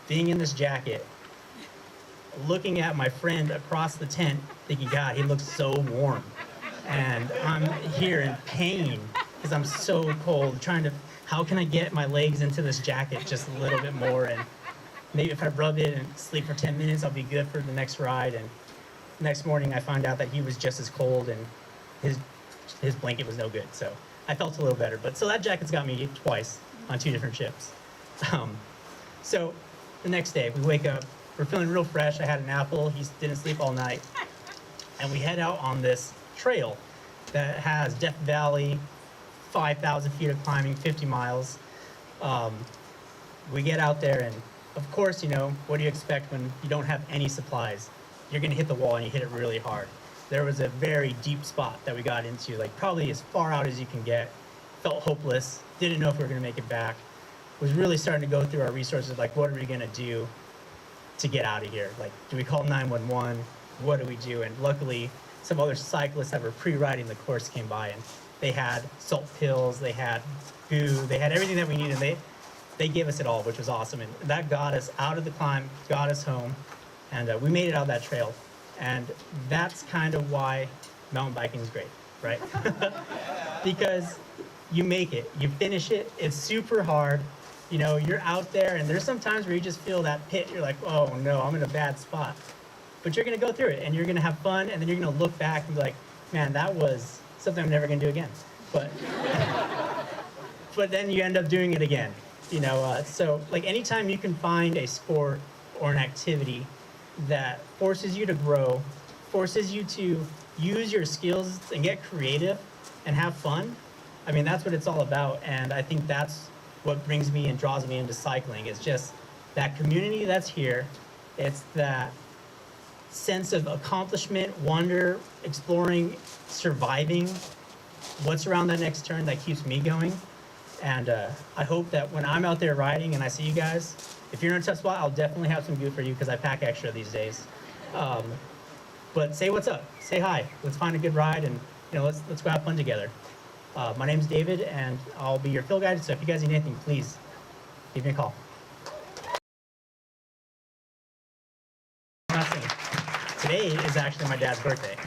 being in this jacket, looking at my friend across the tent, thinking, God, he looks so warm. And I'm here in pain because I'm so cold, trying to, how can I get my legs into this jacket just a little bit more? And maybe if I rub it and sleep for 10 minutes, I'll be good for the next ride. And next morning, I found out that he was just as cold, and his blanket was no good. So I felt a little better. But so that jacket's got me twice on 2 different trips. So the next day, we wake up, we're feeling real fresh. I had an apple. He didn't sleep all night. And we head out on this trail that has Death Valley, 5,000 feet of climbing, 50 miles. We get out there, and of course, what do you expect when you don't have any supplies? You're going to hit the wall, and you hit it really hard. There was a very deep spot that we got into, like probably as far out as you can get. Felt hopeless. Didn't know if we were going to make it back. Was really starting to go through our resources, like what are we going to do to get out of here? Like, do we call 911? What do we do? And luckily, some other cyclists that were pre-riding the course came by, and they had salt pills, they had goo, they had everything that we needed. They gave us it all, which was awesome. And that got us out of the climb, got us home, and we made it out that trail. And that's kind of why mountain biking is great, right? Because you make it, you finish it, it's super hard. You're out there, and there's some times where you just feel that pit. You're like, oh no, I'm in a bad spot. But you're gonna go through it, and you're gonna have fun, and then you're gonna look back and be like, man, that was something I'm never gonna do again. But but then you end up doing it again. So like anytime you can find a sport or an activity that forces you to grow, forces you to use your skills and get creative and have fun, I mean, that's what it's all about. And I think that's what brings me and draws me into cycling. It's just that community that's here. It's that sense of accomplishment, wonder, exploring, surviving, what's around that next turn that keeps me going. And I hope that when I'm out there riding and I see you guys, if you're in a tough spot, I'll definitely have some good for you because I pack extra these days. But say what's up, say hi. Let's find a good ride, and let's go have fun together. My name's David, and I'll be your field guide. So if you guys need anything, please give me a call. Last thing. Today is actually my dad's birthday.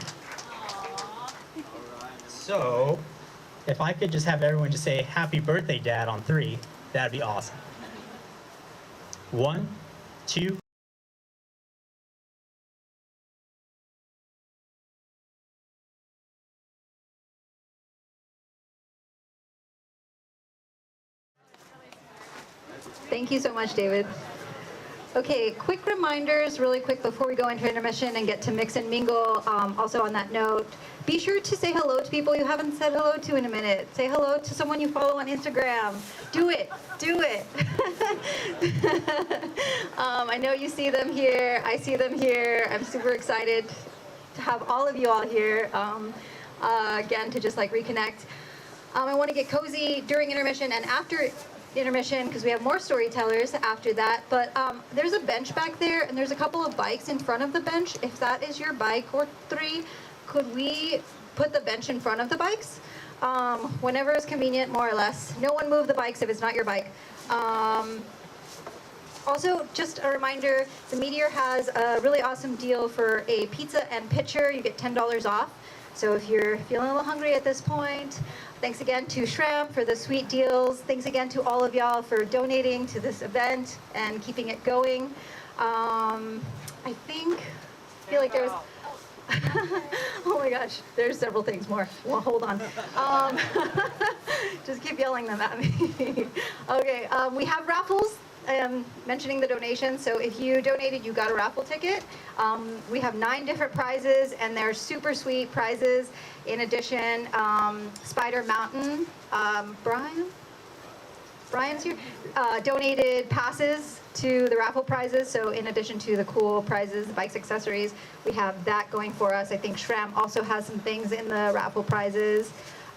So if I could just have everyone just say happy birthday, Dad, on 3, that'd be awesome. 1, 2. Thank you so much, David. Okay, quick reminders really quick before we go into intermission and get to mix and mingle. Also on that note, be sure to say hello to people you haven't said hello to in a minute. Say hello to someone you follow on Instagram. Do it. I know you see them here. I see them here. I'm super excited to have all of you all here. Again, to just like reconnect. I want to get cozy during intermission and after intermission because we have more storytellers after that. But there's a bench back there and there's a couple of bikes in front of the bench. If that is your bike or 3, could we put the bench in front of the bikes? Whenever is convenient, more or less. No one move the bikes if it's not your bike. Also, just a reminder, the Meteor has a really awesome deal for a pizza and pitcher. You get $10 off. So if you're feeling a little hungry at this point, thanks again to Shram for the sweet deals. Thanks again to all of y'all for donating to this event and keeping it going. I feel like there's, oh my gosh, there's several things more. Well, hold on. Just keep yelling them at me. Okay, we have raffles. Mentioning the donation, so if you donated, you got a raffle ticket. We have 9 different prizes, and they're super sweet prizes. In addition, Spider Mountain, Brian's here, donated passes to the raffle prizes. So in addition to the cool prizes, the bikes, accessories, we have that going for us. I think Shram also has some things in the raffle prizes.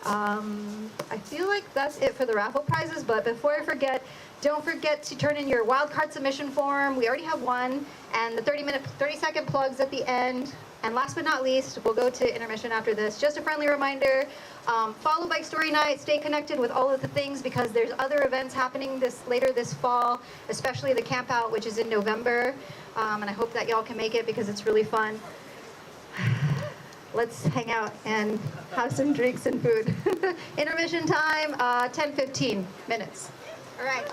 I feel like that's it for the raffle prizes, but before I forget, don't forget to turn in your wildcard submission form. We already have one, and the 30-second plugs at the end. And last but not least, we'll go to intermission after this. Just a friendly reminder, follow Bike Story Night, stay connected with all of the things because there's other events happening later this fall, especially the camp out, which is in November. And I hope that y'all can make it because it's really fun. Let's hang out and have some drinks and food. Intermission time, 10-15 minutes. All right.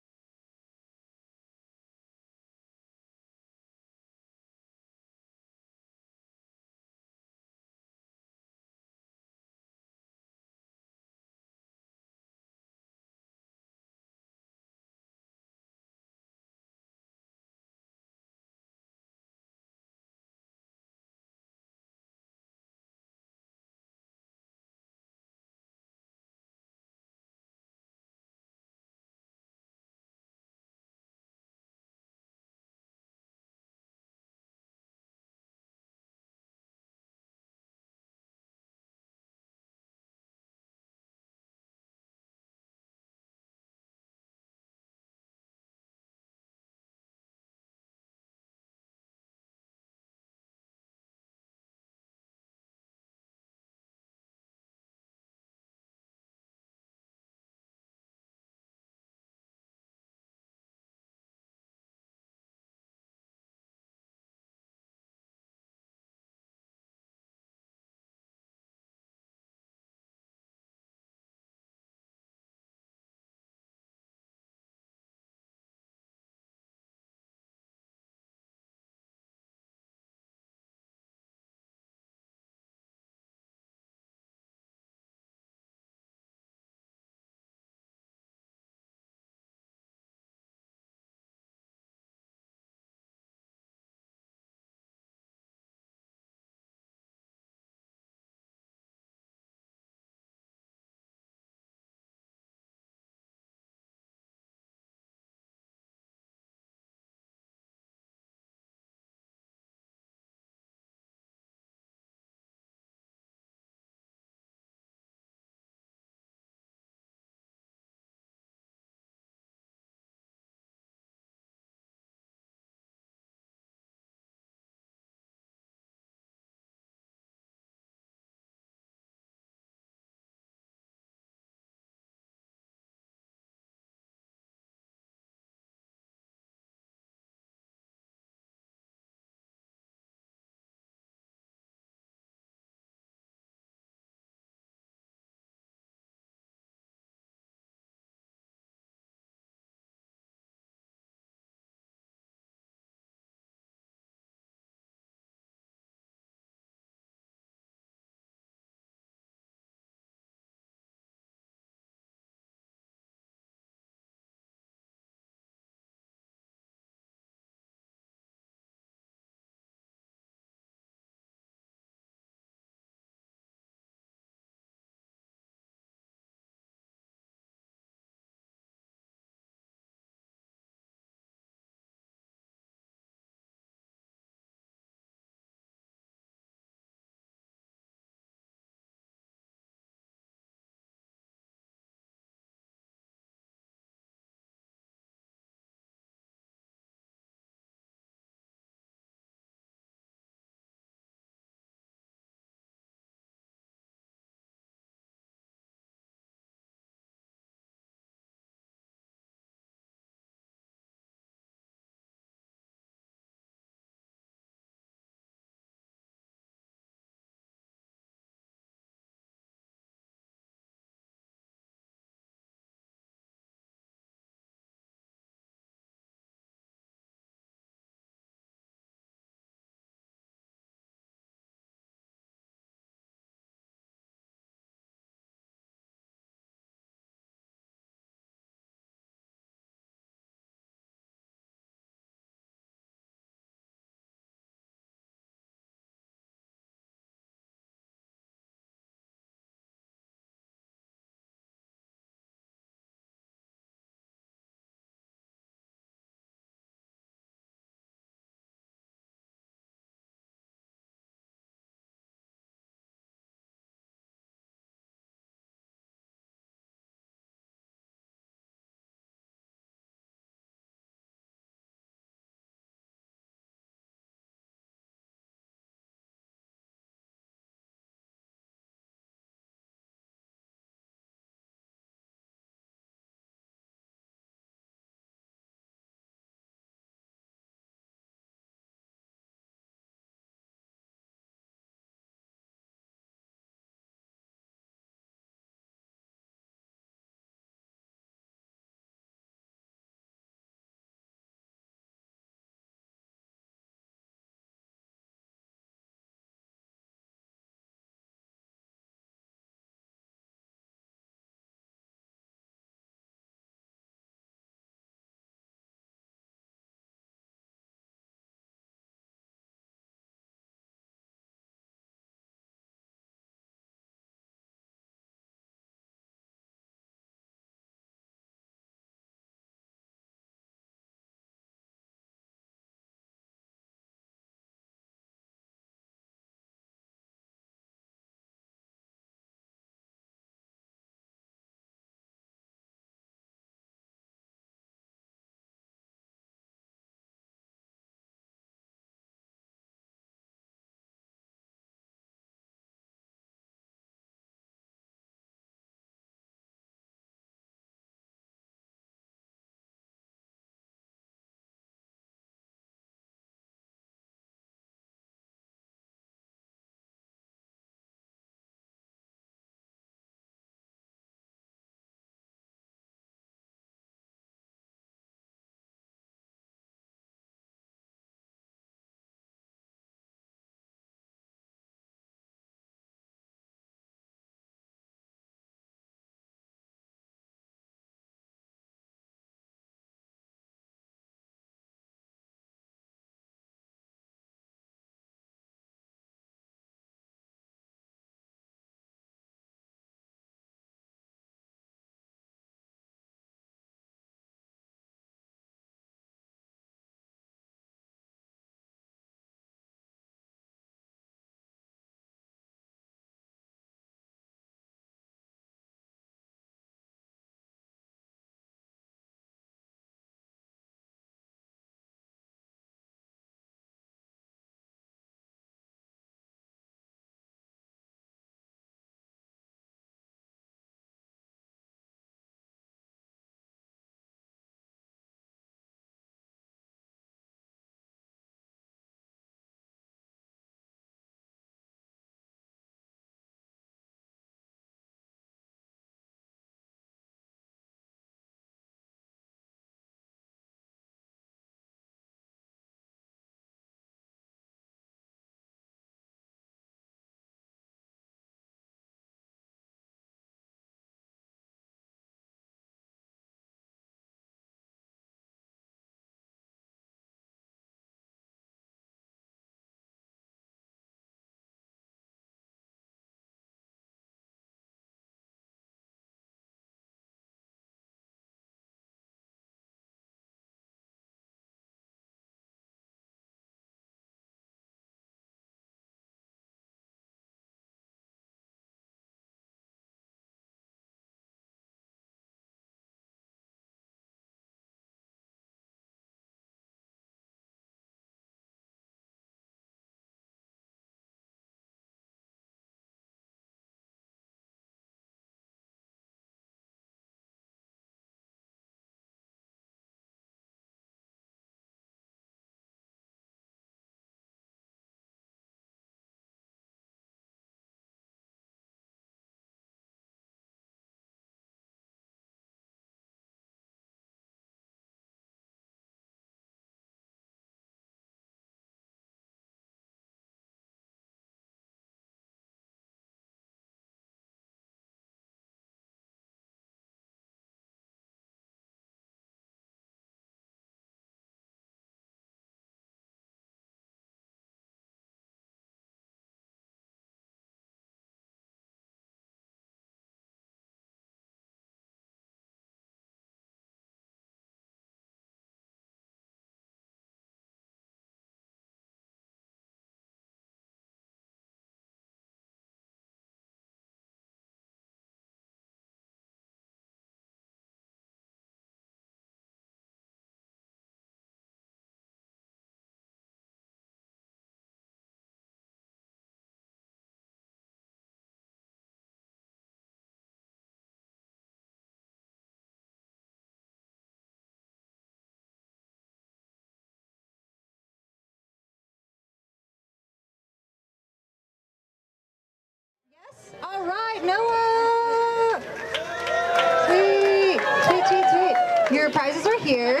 Your prizes are here.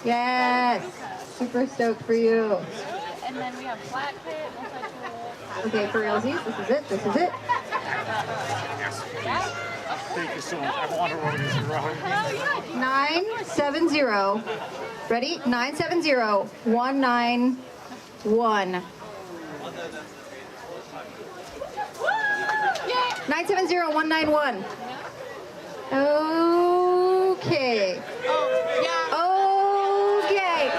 Yes. Super stoked for you. And then we have flat pit, multi-tool. Okay, for realsies, this is it. This is it. Thank you so much. I want to roll this around. 970. Ready? 970-191. 970-191. Okay. Okay.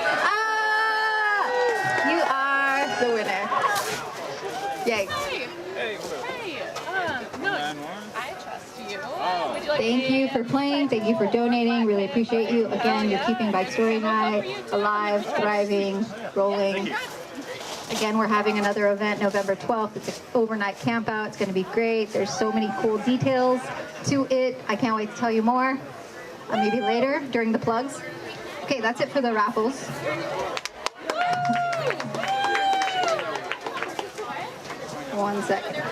You are the winner. Yay. I trust you. Thank you for playing. Thank you for donating. Really appreciate you. Again, you're keeping Bike Story Night alive, thriving, rolling. Again, we're having another event November 12th. It's an overnight camp out. It's going to be great. There's so many cool details to it. I can't wait to tell you more. Maybe later during the plugs. Okay, that's it for the raffles. One second.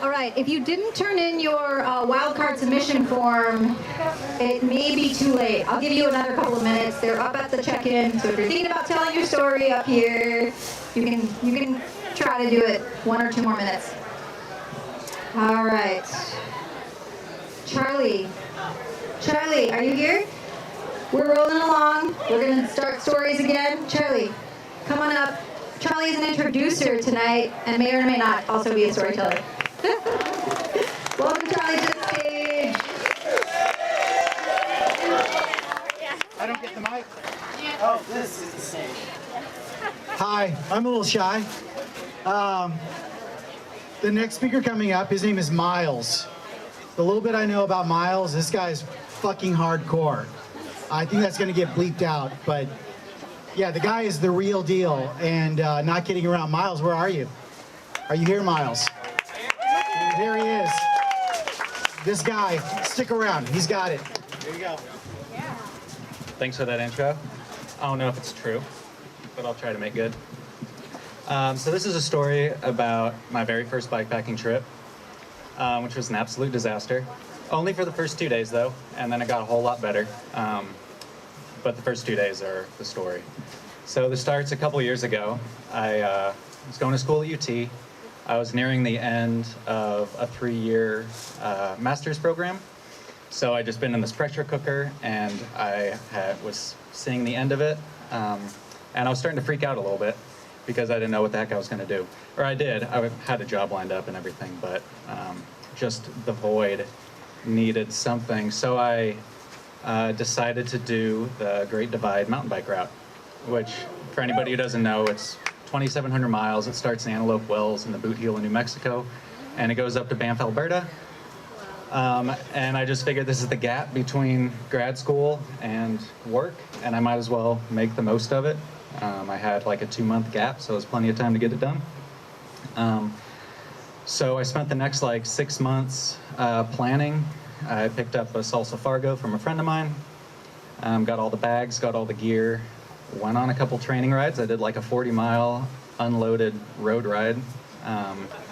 All right, if you didn't turn in your wildcard submission form, it may be too late. I'll give you another couple of minutes. They're up at the check-in, so if you're thinking about telling your story up here, you can try to do it 1 or 2 more minutes. All right. Charlie, are you here? We're rolling along. We're going to start stories again. Charlie, come on up. Charlie is an introducer tonight and may or may not also be a storyteller. Welcome, Charlie, to the stage. I don't get the mic? Oh, this is the stage. Hi, I'm a little shy. The next speaker coming up, his name is Miles. The little bit I know about Miles, this guy's fucking hardcore. I think that's gonna get bleeped out, but yeah, the guy is the real deal and not kidding around. Miles, where are you? Are you here, Miles? There he is. This guy, stick around, he's got it. There you go. Thanks for that intro. I don't know if it's true, but I'll try to make good. So this is a story about my very first bikepacking trip, which was an absolute disaster. Only for the first 2 days though, and then it got a whole lot better. But the first 2 days are the story. So the start's a couple years ago. I was going to school at UT. I was nearing the end of a 3-year master's program. So I'd just been in this pressure cooker and I was seeing the end of it. And I was starting to freak out a little bit because I didn't know what the heck I was gonna do. Or I did, I had a job lined up and everything, but just the void needed something. So I decided to do the Great Divide mountain bike route, which for anybody who doesn't know, it's 2,700 miles. It starts in Antelope Wells in the Boot Heel in New Mexico, and it goes up to Banff, Alberta. And I just figured this is the gap between grad school and work, and I might as well make the most of it. I had like a 2-month gap, so it was plenty of time to get it done. So I spent the next like 6 months planning. I picked up a Salsa Fargo from a friend of mine, got all the bags, got all the gear, went on a couple training rides. I did like a 40-mile unloaded road ride.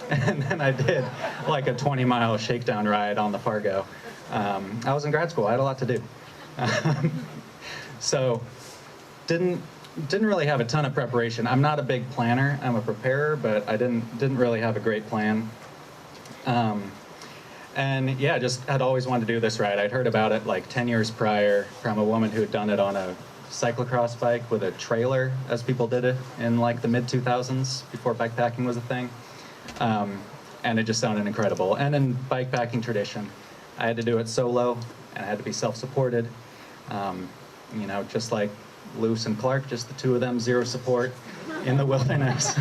And then I did like a 20-mile shakedown ride on the Fargo. I was in grad school, I had a lot to do. So didn't really have a ton of preparation. I'm not a big planner, I'm a preparer, but I didn't really have a great plan. And yeah, just had always wanted to do this ride. I'd heard about it like 10 years prior from a woman who had done it on a cyclocross bike with a trailer, as people did it in like the mid-2000s before bikepacking was a thing. And it just sounded incredible. And in bikepacking tradition, I had to do it solo and I had to be self-supported. You know, just like Lewis and Clark, just the two of them, zero support in the wilderness,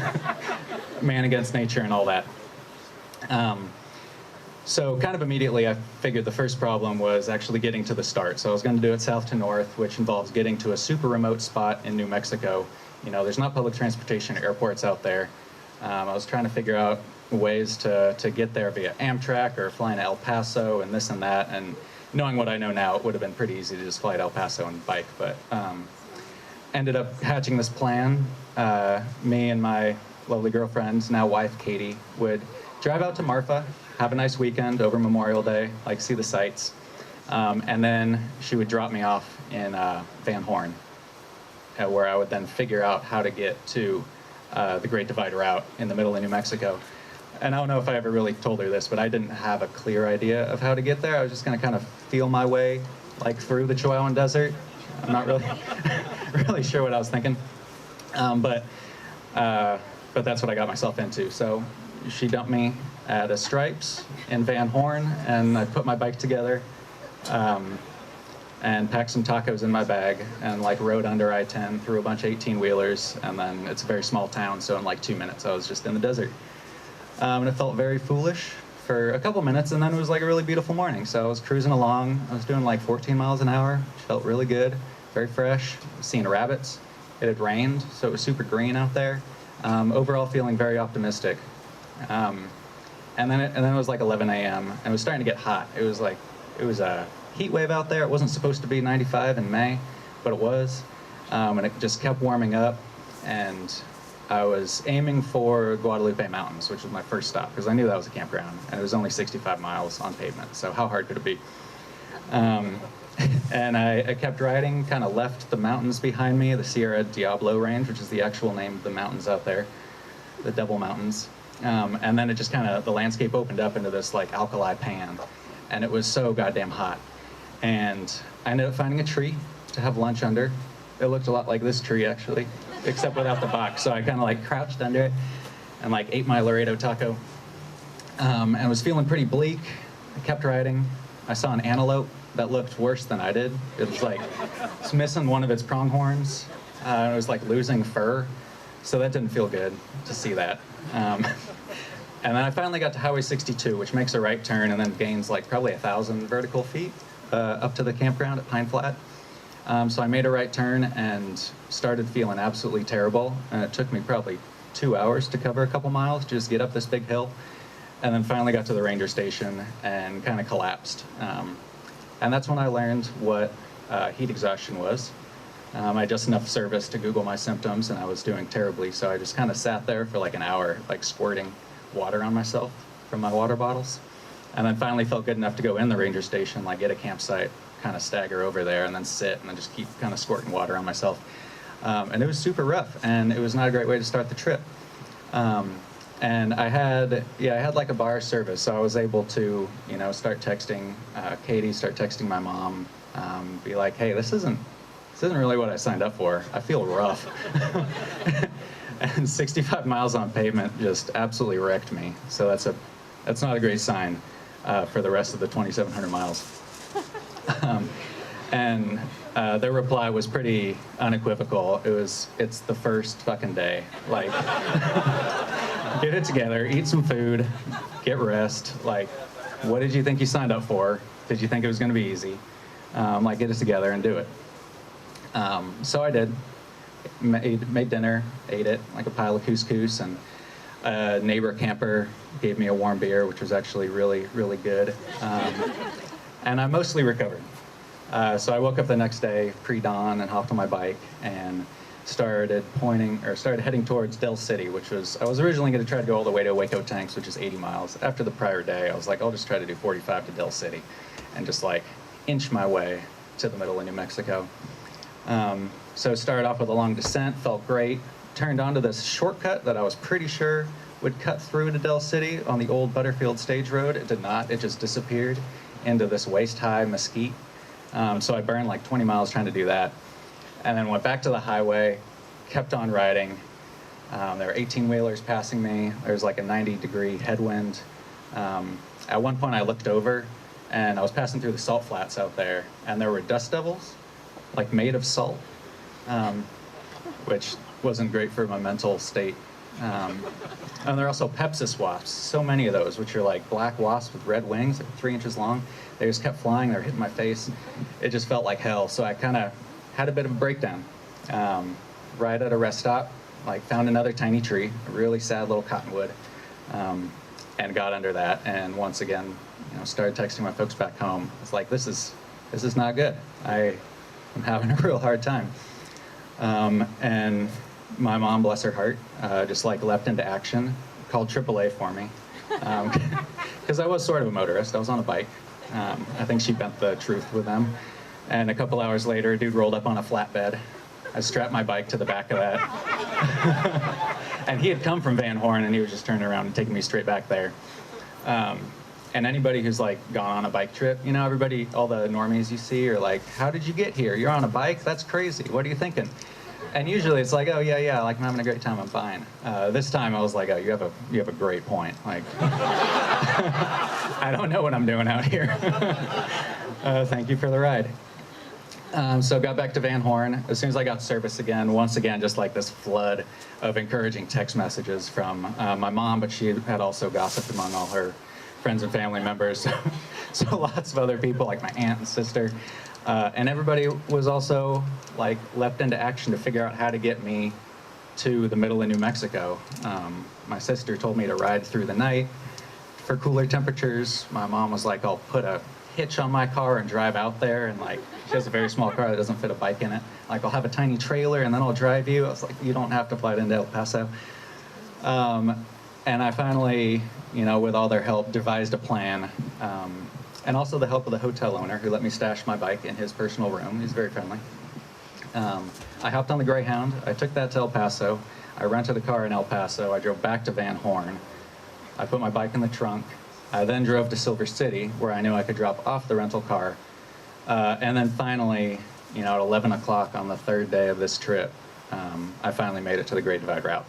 man against nature and all that. So kind of immediately I figured the first problem was actually getting to the start. So I was going to do it south to north, which involves getting to a super remote spot in New Mexico. You know, there's not public transportation or airports out there. I was trying to figure out ways to get there via Amtrak or flying to El Paso and this and that. And knowing what I know now, it would have been pretty easy to just fly to El Paso and bike. But ended up hatching this plan. Me and my lovely girlfriend, now wife Katie, would drive out to Marfa, have a nice weekend over Memorial Day, like see the sights. And then she would drop me off in Van Horn, where I would then figure out how to get to the Great Divide route in the middle of New Mexico. And I don't know if I ever really told her this, but I didn't have a clear idea of how to get there. I was just going to kind of feel my way like through the Chihuahuan Desert. I'm not really really sure what I was thinking, but that's what I got myself into. So she dumped me at a Stripes in Van Horn, and I put my bike together and packed some tacos in my bag and like rode under I-10 through a bunch of 18-wheelers, and then it's a very small town, so in like 2 minutes I was just in the desert. And it felt very foolish for a couple minutes, and then it was like a really beautiful morning. So I was cruising along. I was doing like 14 miles an hour, which felt really good, very fresh. Seeing rabbits. It had rained, so it was super green out there. Overall, feeling very optimistic. And then it was like 11 a.m. and it was starting to get hot. It was a heat wave out there. It wasn't supposed to be 95 in May, but it was, and it just kept warming up. And I was aiming for Guadalupe Mountains, which was my first stop, because I knew that was a campground, and it was only 65 miles on pavement, so how hard could it be? And I kept riding, kind of left the mountains behind me, the Sierra Diablo Range, which is the actual name of the mountains out there, the Devil Mountains. And then it just kind of, the landscape opened up into this like alkali pan, and it was so goddamn hot. And I ended up finding a tree to have lunch under. It looked a lot like this tree, actually, except without the box. So I kind of like crouched under it and like ate my Laredo taco. And was feeling pretty bleak. I kept riding. I saw an antelope that looked worse than I did. It was like, it's missing one of its pronghorns. It was like losing fur. So that didn't feel good to see that. And then I finally got to Highway 62, which makes a right turn and then gains like probably 1,000 vertical feet up to the campground at Pine Flat. So I made a right turn and started feeling absolutely terrible. And it took me probably 2 hours to cover a couple miles, just get up this big hill. And then finally got to the ranger station and kind of collapsed. And that's when I learned what heat exhaustion was. I had just enough service to Google my symptoms, and I was doing terribly. So I just kind of sat there for like an hour, like squirting water on myself from my water bottles. And then finally felt good enough to go in the ranger station, like get a campsite, kind of stagger over there, and then sit, and then just keep kind of squirting water on myself. And it was super rough, and it was not a great way to start the trip. And I had like a bar service, so I was able to, start texting Katie, start texting my mom, be like, hey, this isn't really what I signed up for. I feel rough. And 65 miles on pavement just absolutely wrecked me. So that's not a great sign for the rest of the 2,700 miles. And their reply was pretty unequivocal. It's the first fucking day. Like, get it together, eat some food, get rest. Like, what did you think you signed up for? Did you think it was going to be easy? Like, get it together and do it. So I did. Made dinner, ate it, like a pile of couscous, and a neighbor camper gave me a warm beer, which was actually really, really good. And I mostly recovered. So I woke up the next day pre-dawn and hopped on my bike and started heading towards Del City, I was originally going to try to go all the way to Waco Tanks, which is 80 miles. After the prior day, I was like, I'll just try to do 45 to Del City and just like inch my way to the middle of New Mexico. So started off with a long descent, felt great. Turned onto this shortcut that I was pretty sure would cut through to Del City on the old Butterfield Stage Road. It did not, it just disappeared into this waist-high mesquite. So I burned like 20 miles trying to do that. And then went back to the highway, kept on riding. There were 18-wheelers passing me. There was like a 90-degree headwind. At one point I looked over and I was passing through the salt flats out there, and there were dust devils, like made of salt, which wasn't great for my mental state. And there are also Pepsis wasps, so many of those, which are like black wasps with red wings, like 3 inches long. They just kept flying, they were hitting my face. It just felt like hell, so I kind of had a bit of a breakdown. Right at a rest stop, like found another tiny tree, a really sad little cottonwood, and got under that. And once again, started texting my folks back home. It's like, this is not good. I'm having a real hard time. And my mom, bless her heart, just like leapt into action, called AAA for me. Because I was sort of a motorist. I was on a bike. I think she bent the truth with them. And a couple hours later, a dude rolled up on a flatbed. I strapped my bike to the back of that. And he had come from Van Horn, and he was just turning around and taking me straight back there. And anybody who's like gone on a bike trip, everybody, all the normies you see are like, how did you get here? You're on a bike? That's crazy. What are you thinking? And usually it's like, oh yeah, like I'm having a great time, I'm fine. This time I was like, oh, you have a great point. Like, I don't know what I'm doing out here. Thank you for the ride. So got back to Van Horn. As soon as I got service again, once again, just like this flood of encouraging text messages from my mom, but she had also gossiped among all her friends and family members. So lots of other people, like my aunt and sister. And everybody was also like leapt into action to figure out how to get me to the middle of New Mexico. My sister told me to ride through the night for cooler temperatures. My mom was like, I'll put a hitch on my car and drive out there, and like she has a very small car that doesn't fit a bike in it. Like, I'll have a tiny trailer and then I'll drive you. I was like, you don't have to fly into El Paso. And I finally, with all their help, devised a plan. And also the help of the hotel owner who let me stash my bike in his personal room. He's very friendly. I hopped on the Greyhound. I took that to El Paso. I rented a car in El Paso. I drove back to Van Horn. I put my bike in the trunk. I then drove to Silver City, where I knew I could drop off the rental car. And then finally, at 11 o'clock on the third day of this trip, I finally made it to the Great Divide Route.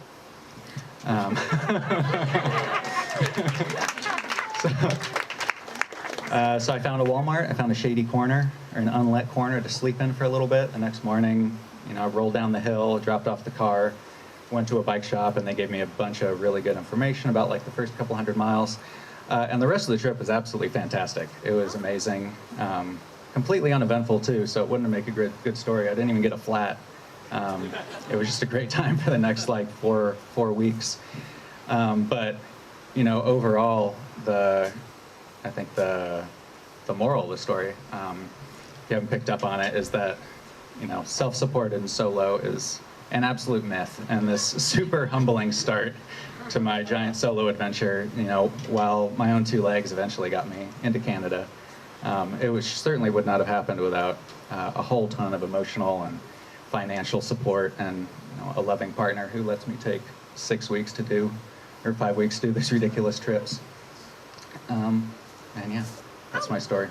So I found a Walmart. I found a shady corner, or an unlit corner to sleep in for a little bit. The next morning, I rolled down the hill, dropped off the car, went to a bike shop, and they gave me a bunch of really good information about like the first couple hundred miles. And the rest of the trip was absolutely fantastic. It was amazing. Completely uneventful too, so it wouldn't make a good story. I didn't even get a flat. It was just a great time for the next like four weeks. But overall, I think the moral of the story, if you haven't picked up on it, is that self-supported and solo is an absolute myth, and this super humbling start to my giant solo adventure, while my own two legs eventually got me into Canada. It certainly would not have happened without a whole ton of emotional and financial support, and a loving partner who lets me take 5 weeks to do these ridiculous trips. And yeah, that's my story.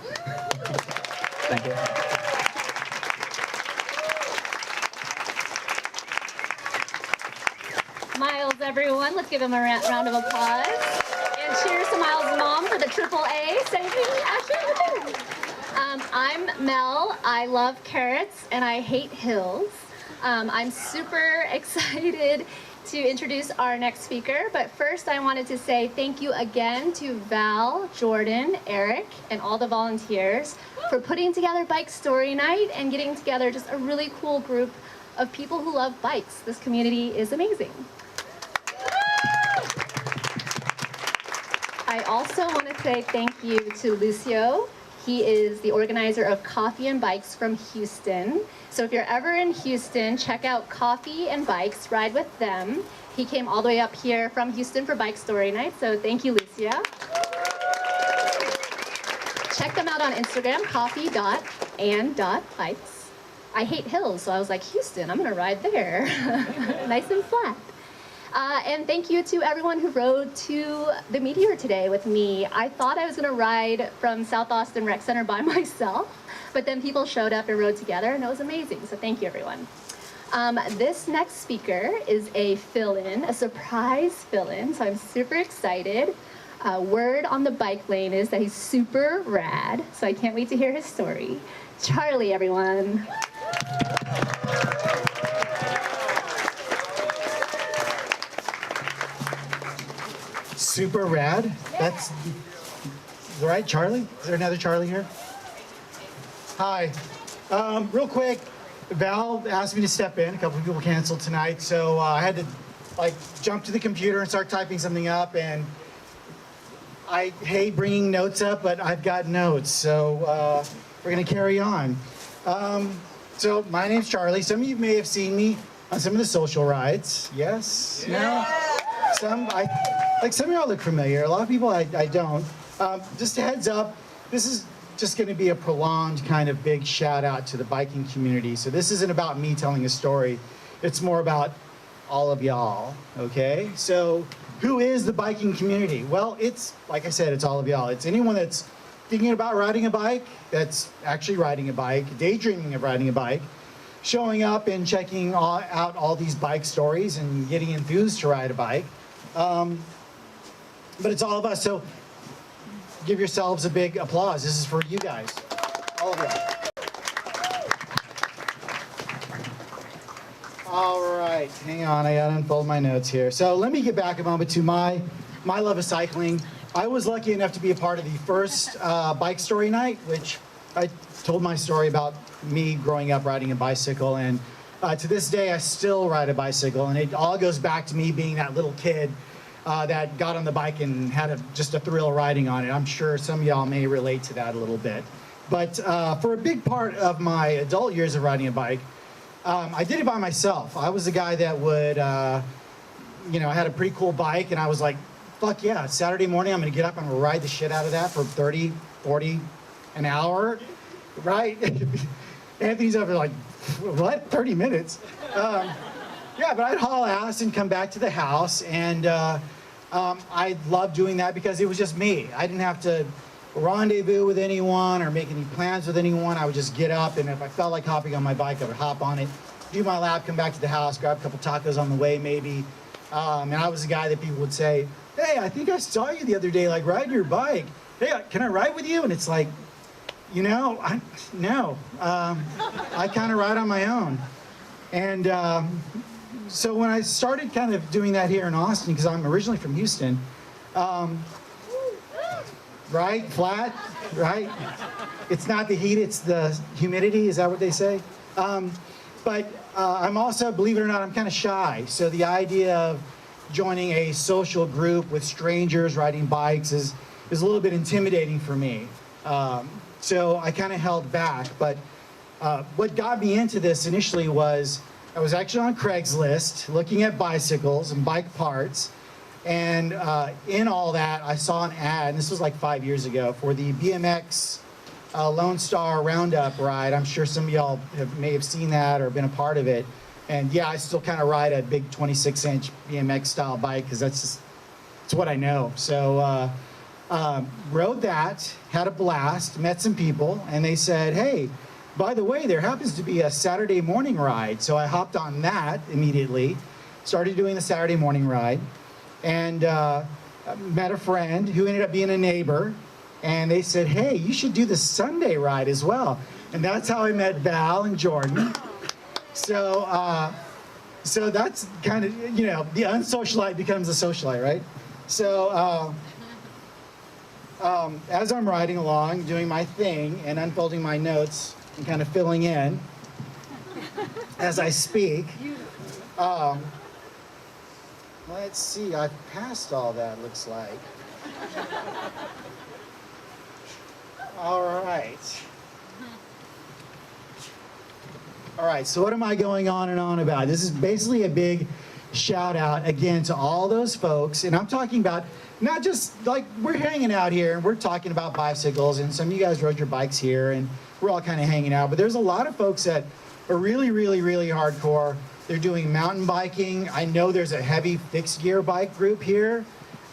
Thank you. Miles, everyone. Let's give him a round of applause. And cheers to Miles' mom for the AAA saving action. I'm Mel. I love carrots and I hate hills. I'm super excited to introduce our next speaker, but first I wanted to say thank you again to Val, Jordan, Eric, and all the volunteers for putting together Bike Story Night and getting together just a really cool group of people who love bikes. This community is amazing. I also want to say thank you to Lucio. He is the organizer of Coffee and Bikes from Houston. So if you're ever in Houston, check out Coffee and Bikes, ride with them. He came all the way up here from Houston for Bike Story Night, so thank you, Lucio. Check them out on Instagram, coffee.and.bikes. I hate hills, so I was like, Houston, I'm gonna ride there. Nice and flat. And thank you to everyone who rode to the Meteor today with me. I thought I was gonna ride from South Austin Rec Center by myself, but then people showed up and rode together, and it was amazing, so thank you, everyone. This next speaker is a fill-in, a surprise fill-in, so I'm super excited. Word on the bike lane is that he's super rad, so I can't wait to hear his story. Charlie, everyone. Super rad. That's right, Charlie? Is there another Charlie here? Hi. Real quick, Val asked me to step in. A couple of people canceled tonight, so I had to like jump to the computer and start typing something up, and I hate bringing notes up, but I've got notes, so we're gonna carry on. So my name's Charlie. Some of you may have seen me on some of the social rides. Yes? No? Some of y'all look familiar. A lot of people I don't. Just a heads up, this is just gonna be a prolonged kind of big shout out to the biking community. So this isn't about me telling a story. It's more about all of y'all, okay? So who is the biking community? Well, it's, like I said, it's all of y'all. It's anyone that's thinking about riding a bike, that's actually riding a bike, daydreaming of riding a bike, showing up and checking out all these bike stories and getting enthused to ride a bike. But it's all of us, so give yourselves a big applause. This is for you guys, all of you. All right, hang on, I gotta unfold my notes here. So let me get back a moment to my love of cycling. I was lucky enough to be a part of the first bike story night, which I told my story about me growing up riding a bicycle, and to this day I still ride a bicycle, and it all goes back to me being that little kid that got on the bike and had just a thrill riding on it. I'm sure some of y'all may relate to that a little bit. But for a big part of my adult years of riding a bike, I did it by myself. I was the guy that would, I had a pretty cool bike, and I was like, fuck yeah, Saturday morning I'm gonna get up and I'm gonna ride the shit out of that for 30, 40 an hour, right? Anthony's over like, what, 30 minutes? Yeah, but I'd haul ass and come back to the house, and I loved doing that because it was just me. I didn't have to rendezvous with anyone or make any plans with anyone. I would just get up, and if I felt like hopping on my bike, I would hop on it, do my lap, come back to the house, grab a couple tacos on the way maybe. And I was the guy that people would say, hey, I think I saw you the other day, like riding your bike. Hey, can I ride with you? And it's like, I kind of ride on my own. And so when I started kind of doing that here in Austin, because I'm originally from Houston, right, flat, right? It's not the heat, it's the humidity, is that what they say? But I'm also, believe it or not, I'm kind of shy. So the idea of joining a social group with strangers riding bikes is a little bit intimidating for me. So I kind of held back. But what got me into this initially was I was actually on Craigslist looking at bicycles and bike parts. And in all that, I saw an ad, and this was like 5 years ago, for the BMX Lone Star Roundup ride. I'm sure some of y'all may have seen that or been a part of it. And yeah, I still kind of ride a big 26-inch BMX style bike because it's what I know. So rode that, had a blast, met some people, and they said, hey, by the way, there happens to be a Saturday morning ride. So I hopped on that immediately, started doing the Saturday morning ride, and met a friend who ended up being a neighbor. And they said, hey, you should do the Sunday ride as well. And that's how I met Val and Jordan. So so that's kind of, the unsocialite becomes a socialite, right? So as I'm riding along, doing my thing and unfolding my notes and kind of filling in as I speak, let's see, I've passed all that, looks like. All right. All right, so what am I going on and on about? This is basically a big shout out again to all those folks, and I'm talking about not just like we're hanging out here and we're talking about bicycles, and some of you guys rode your bikes here and we're all kind of hanging out, but there's a lot of folks that are really, really, really hardcore. They're doing mountain biking. I know there's a heavy fixed gear bike group here.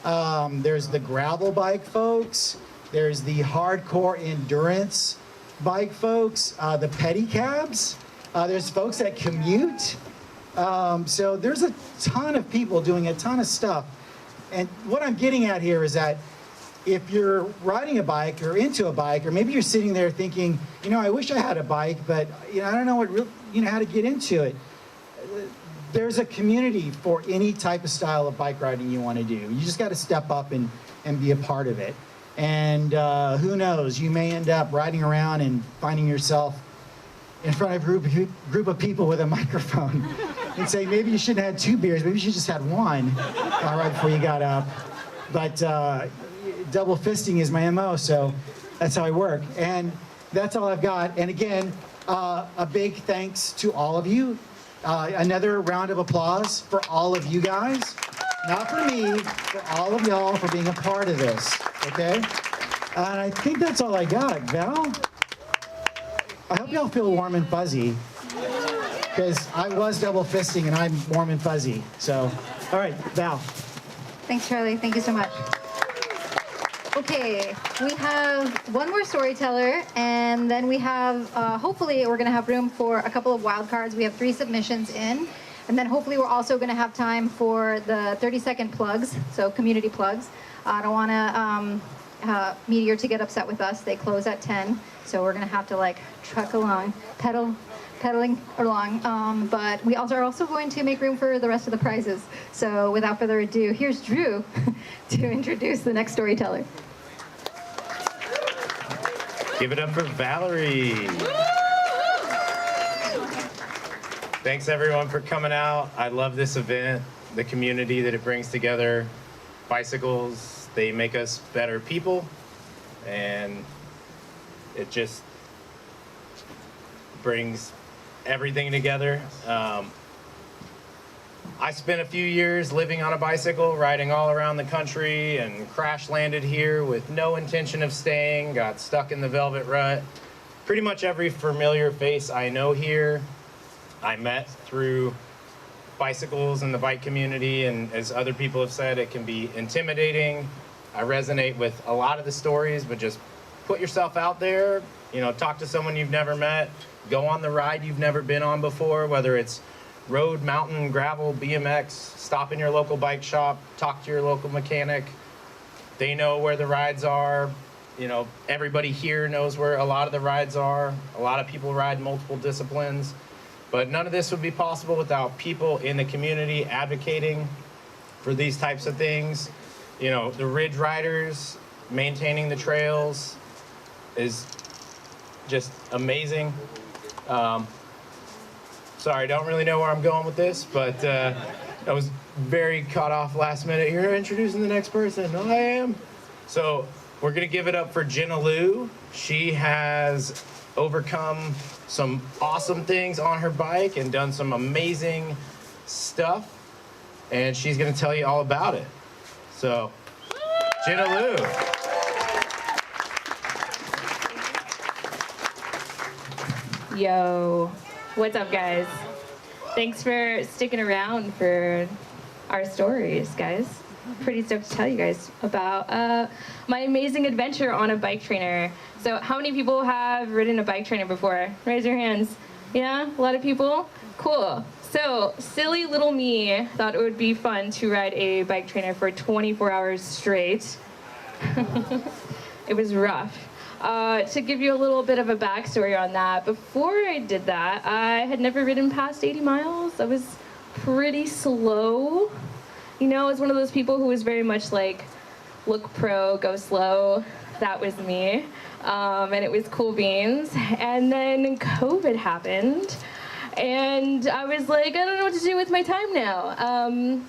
There's the gravel bike folks. There's the hardcore endurance bike folks, the pedicabs. There's folks that commute. So there's a ton of people doing a ton of stuff. And what I'm getting at here is that if you're riding a bike or into a bike, or maybe you're sitting there thinking, I wish I had a bike, but I don't know how to get into it. There's a community for any type of style of bike riding you want to do. You just got to step up and be a part of it. And who knows, you may end up riding around and finding yourself in front of a group of people with a microphone. and say, maybe you shouldn't have had 2 beers, maybe you should just had 1 right before you got up. But double fisting is my MO, so that's how I work. And that's all I've got. And again, a big thanks to all of you. Another round of applause for all of you guys. Not for me, for all of y'all for being a part of this, okay? And I think that's all I got. Val? I hope y'all feel warm and fuzzy, because I was double fisting and I'm warm and fuzzy. So, all right, Val. Thanks, Charlie. Thank you so much. Okay, we have one more storyteller, and then we have, hopefully, we're going to have room for a couple of wild cards. We have 3 submissions in, and then hopefully we're also going to have time for the 30-second plugs, so community plugs. I don't want to Meteor to get upset with us. They close at 10, so we're going to have to like truck along, pedaling along. But we are also going to make room for the rest of the prizes. So without further ado, here's Drew to introduce the next storyteller. Give it up for Valerie. Thanks everyone for coming out. I love this event, the community that it brings together. Bicycles, they make us better people, and it just brings everything together. I spent a few years living on a bicycle, riding all around the country, and crash landed here with no intention of staying, got stuck in the velvet rut. Pretty much every familiar face I know here, I met through bicycles and the bike community, and as other people have said, it can be intimidating. I resonate with a lot of the stories, but just put yourself out there, you know, talk to someone you've never met, go on the ride you've never been on before, whether it's road, mountain, gravel, BMX, stop in your local bike shop, talk to your local mechanic. They know where the rides are. You know, everybody here knows where a lot of the rides are. A lot of people ride multiple disciplines, but none of this would be possible without people in the community advocating for these types of things. You know, the ridge riders maintaining the trails is just amazing. Sorry, I don't really know where I'm going with this, but I was very caught off last minute here introducing the next person. Oh, I am. So we're gonna give it up for Jenna Lou. She has overcome some awesome things on her bike and done some amazing stuff, and she's gonna tell you all about it. So, Jenna Lou. Yo, what's up, guys? Thanks for sticking around for our stories, guys. Pretty stoked to tell you guys about my amazing adventure on a bike trainer. So how many people have ridden a bike trainer before? Raise your hands. Yeah, a lot of people? Cool. So silly little me thought it would be fun to ride a bike trainer for 24 hours straight. It was rough. To give you a little bit of a backstory on that, before I did that, I had never ridden past 80 miles. I was pretty slow. You know, I was one of those people who was very much like, look pro, go slow. That was me. And it was cool beans. And then COVID happened. And I was like, I don't know what to do with my time now.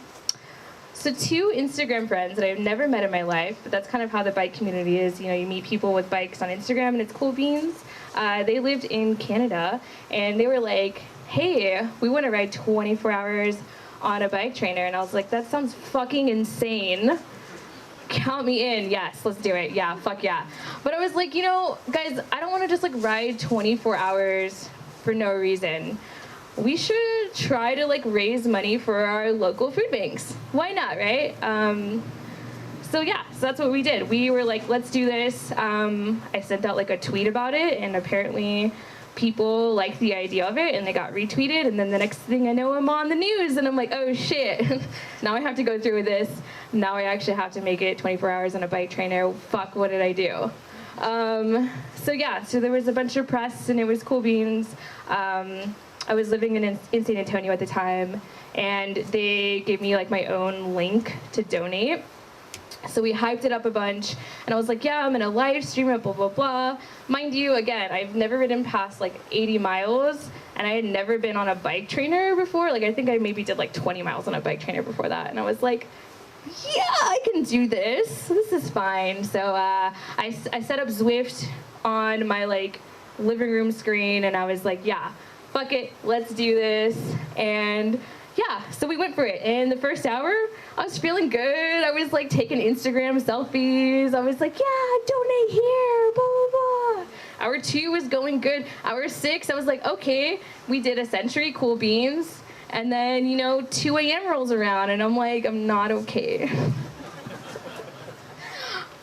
So 2 Instagram friends that I've never met in my life, but that's kind of how the bike community is. You know, you meet people with bikes on Instagram and it's cool beans. They lived in Canada and they were like, hey, we want to ride 24 hours on a bike trainer. And I was like, that sounds fucking insane. Count me in. Yes, let's do it. Yeah, fuck yeah. But I was like, you know, guys, I don't want to just like ride 24 hours for no reason. We should try to like raise money for our local food banks. Why not, right? So that's what we did. We were like, let's do this. I sent out like a tweet about it, and apparently people liked the idea of it and they got retweeted, and then the next thing I know, I'm on the news and I'm like, oh shit, now I have to go through with this. Now I actually have to make it 24 hours on a bike trainer. Fuck, what did I do? So there was a bunch of press and it was cool beans. I was living in San Antonio at the time, and they gave me like my own link to donate. So we hyped it up a bunch, and I was like, yeah, I'm gonna live stream it, blah, blah, blah. Mind you, again, I've never ridden past like 80 miles, and I had never been on a bike trainer before. Like, I think I maybe did like 20 miles on a bike trainer before that, and I was like, yeah, I can do this. This is fine. So I set up Zwift on my like living room screen, and I was like, yeah, fuck it, let's do this. And yeah, so we went for it. And the first hour, I was feeling good. I was like taking Instagram selfies. I was like, yeah, donate here, blah, blah, blah. Hour 2 was going good. Hour 6, I was like, okay, we did a century, cool beans. And then, 2 a.m. rolls around, and I'm like, I'm not okay.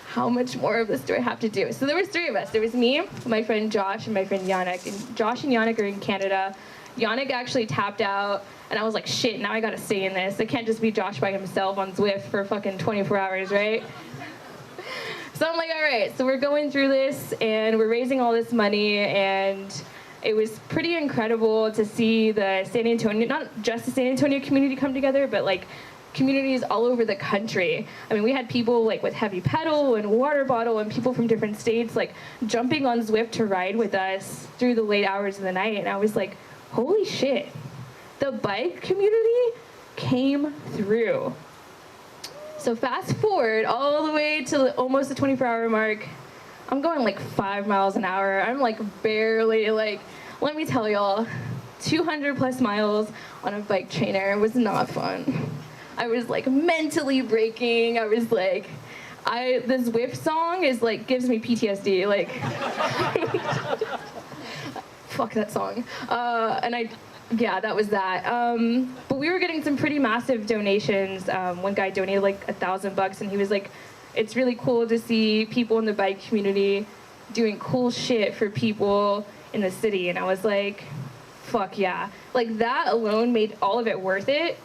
How much more of this do I have to do? So there was 3 of us. There was me, my friend Josh, and my friend Yannick. And Josh and Yannick are in Canada. Yannick actually tapped out, and I was like, shit, now I gotta stay in this. It can't just be Josh by himself on Zwift for fucking 24 hours, right? So I'm like, all right, so we're going through this, and we're raising all this money, and it was pretty incredible to see the San Antonio, not just the San Antonio community come together, but like communities all over the country. I mean, we had people like with Heavy Pedal and Water Bottle and people from different states like jumping on Zwift to ride with us through the late hours of the night. And I was like, holy shit, the bike community came through. So fast forward all the way to almost the 24-hour mark. I'm going like 5 miles an hour. I'm like barely like, let me tell y'all, 200 plus miles on a bike trainer was not fun. I was like mentally breaking. I was like, the Zwift song is like, gives me PTSD, like, fuck that song. Yeah, that was that. But we were getting some pretty massive donations. One guy donated like $1,000 and he was like, it's really cool to see people in the bike community doing cool shit for people in the city. And I was like, fuck yeah. Like that alone made all of it worth it.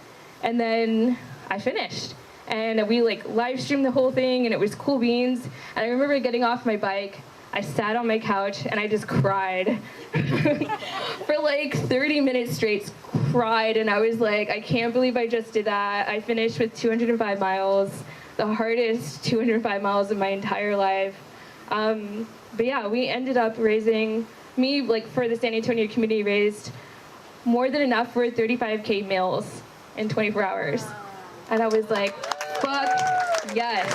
And then I finished. And we like live streamed the whole thing and it was cool beans. And I remember getting off my bike, I sat on my couch and I just cried. For like 30 minutes straight, cried. And I was like, I can't believe I just did that. I finished with 205 miles, the hardest 205 miles of my entire life. But yeah, we ended up raising, for the San Antonio community, raised more than enough for 35K meals in 24 hours. And I was like, fuck yes.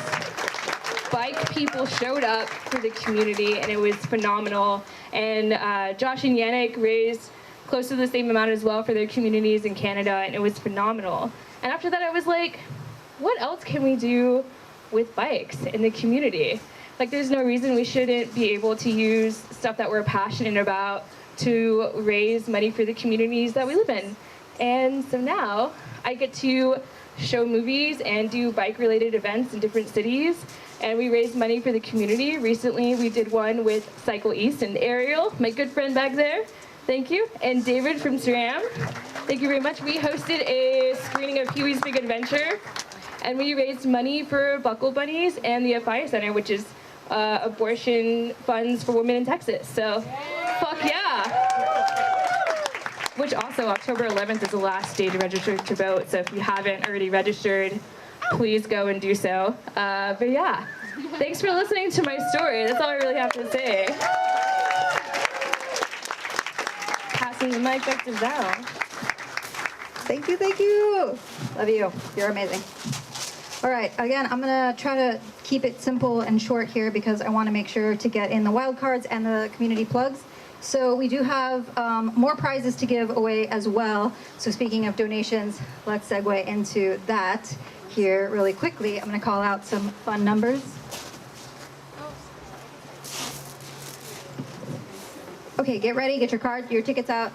Bike people showed up for the community and it was phenomenal. And Josh and Yannick raised close to the same amount as well for their communities in Canada and it was phenomenal. And after that I was like, what else can we do with bikes in the community? Like there's no reason we shouldn't be able to use stuff that we're passionate about to raise money for the communities that we live in. And so now I get to show movies and do bike-related events in different cities. And we raise money for the community. Recently, we did one with Cycle East and Ariel, my good friend back there. Thank you. And David from SRAM. Thank you very much. We hosted a screening of Pee-wee's Big Adventure. And we raised money for Buckle Bunnies and the FI Center, which is abortion funds for women in Texas. So, fuck yeah. Which also, October 11th is the last day to register to vote. So if you haven't already registered, please go and do so. But yeah, thanks for listening to my story. That's all I really have to say. Passing the mic back to Val. Thank you, thank you. Love you. You're amazing. All right, again, I'm gonna try to keep it simple and short here because I wanna make sure to get in the wild cards and the community plugs. So we do have more prizes to give away as well. So speaking of donations, let's segue into that here really quickly. I'm gonna call out some fun numbers. Okay, get ready, get your card, your tickets out.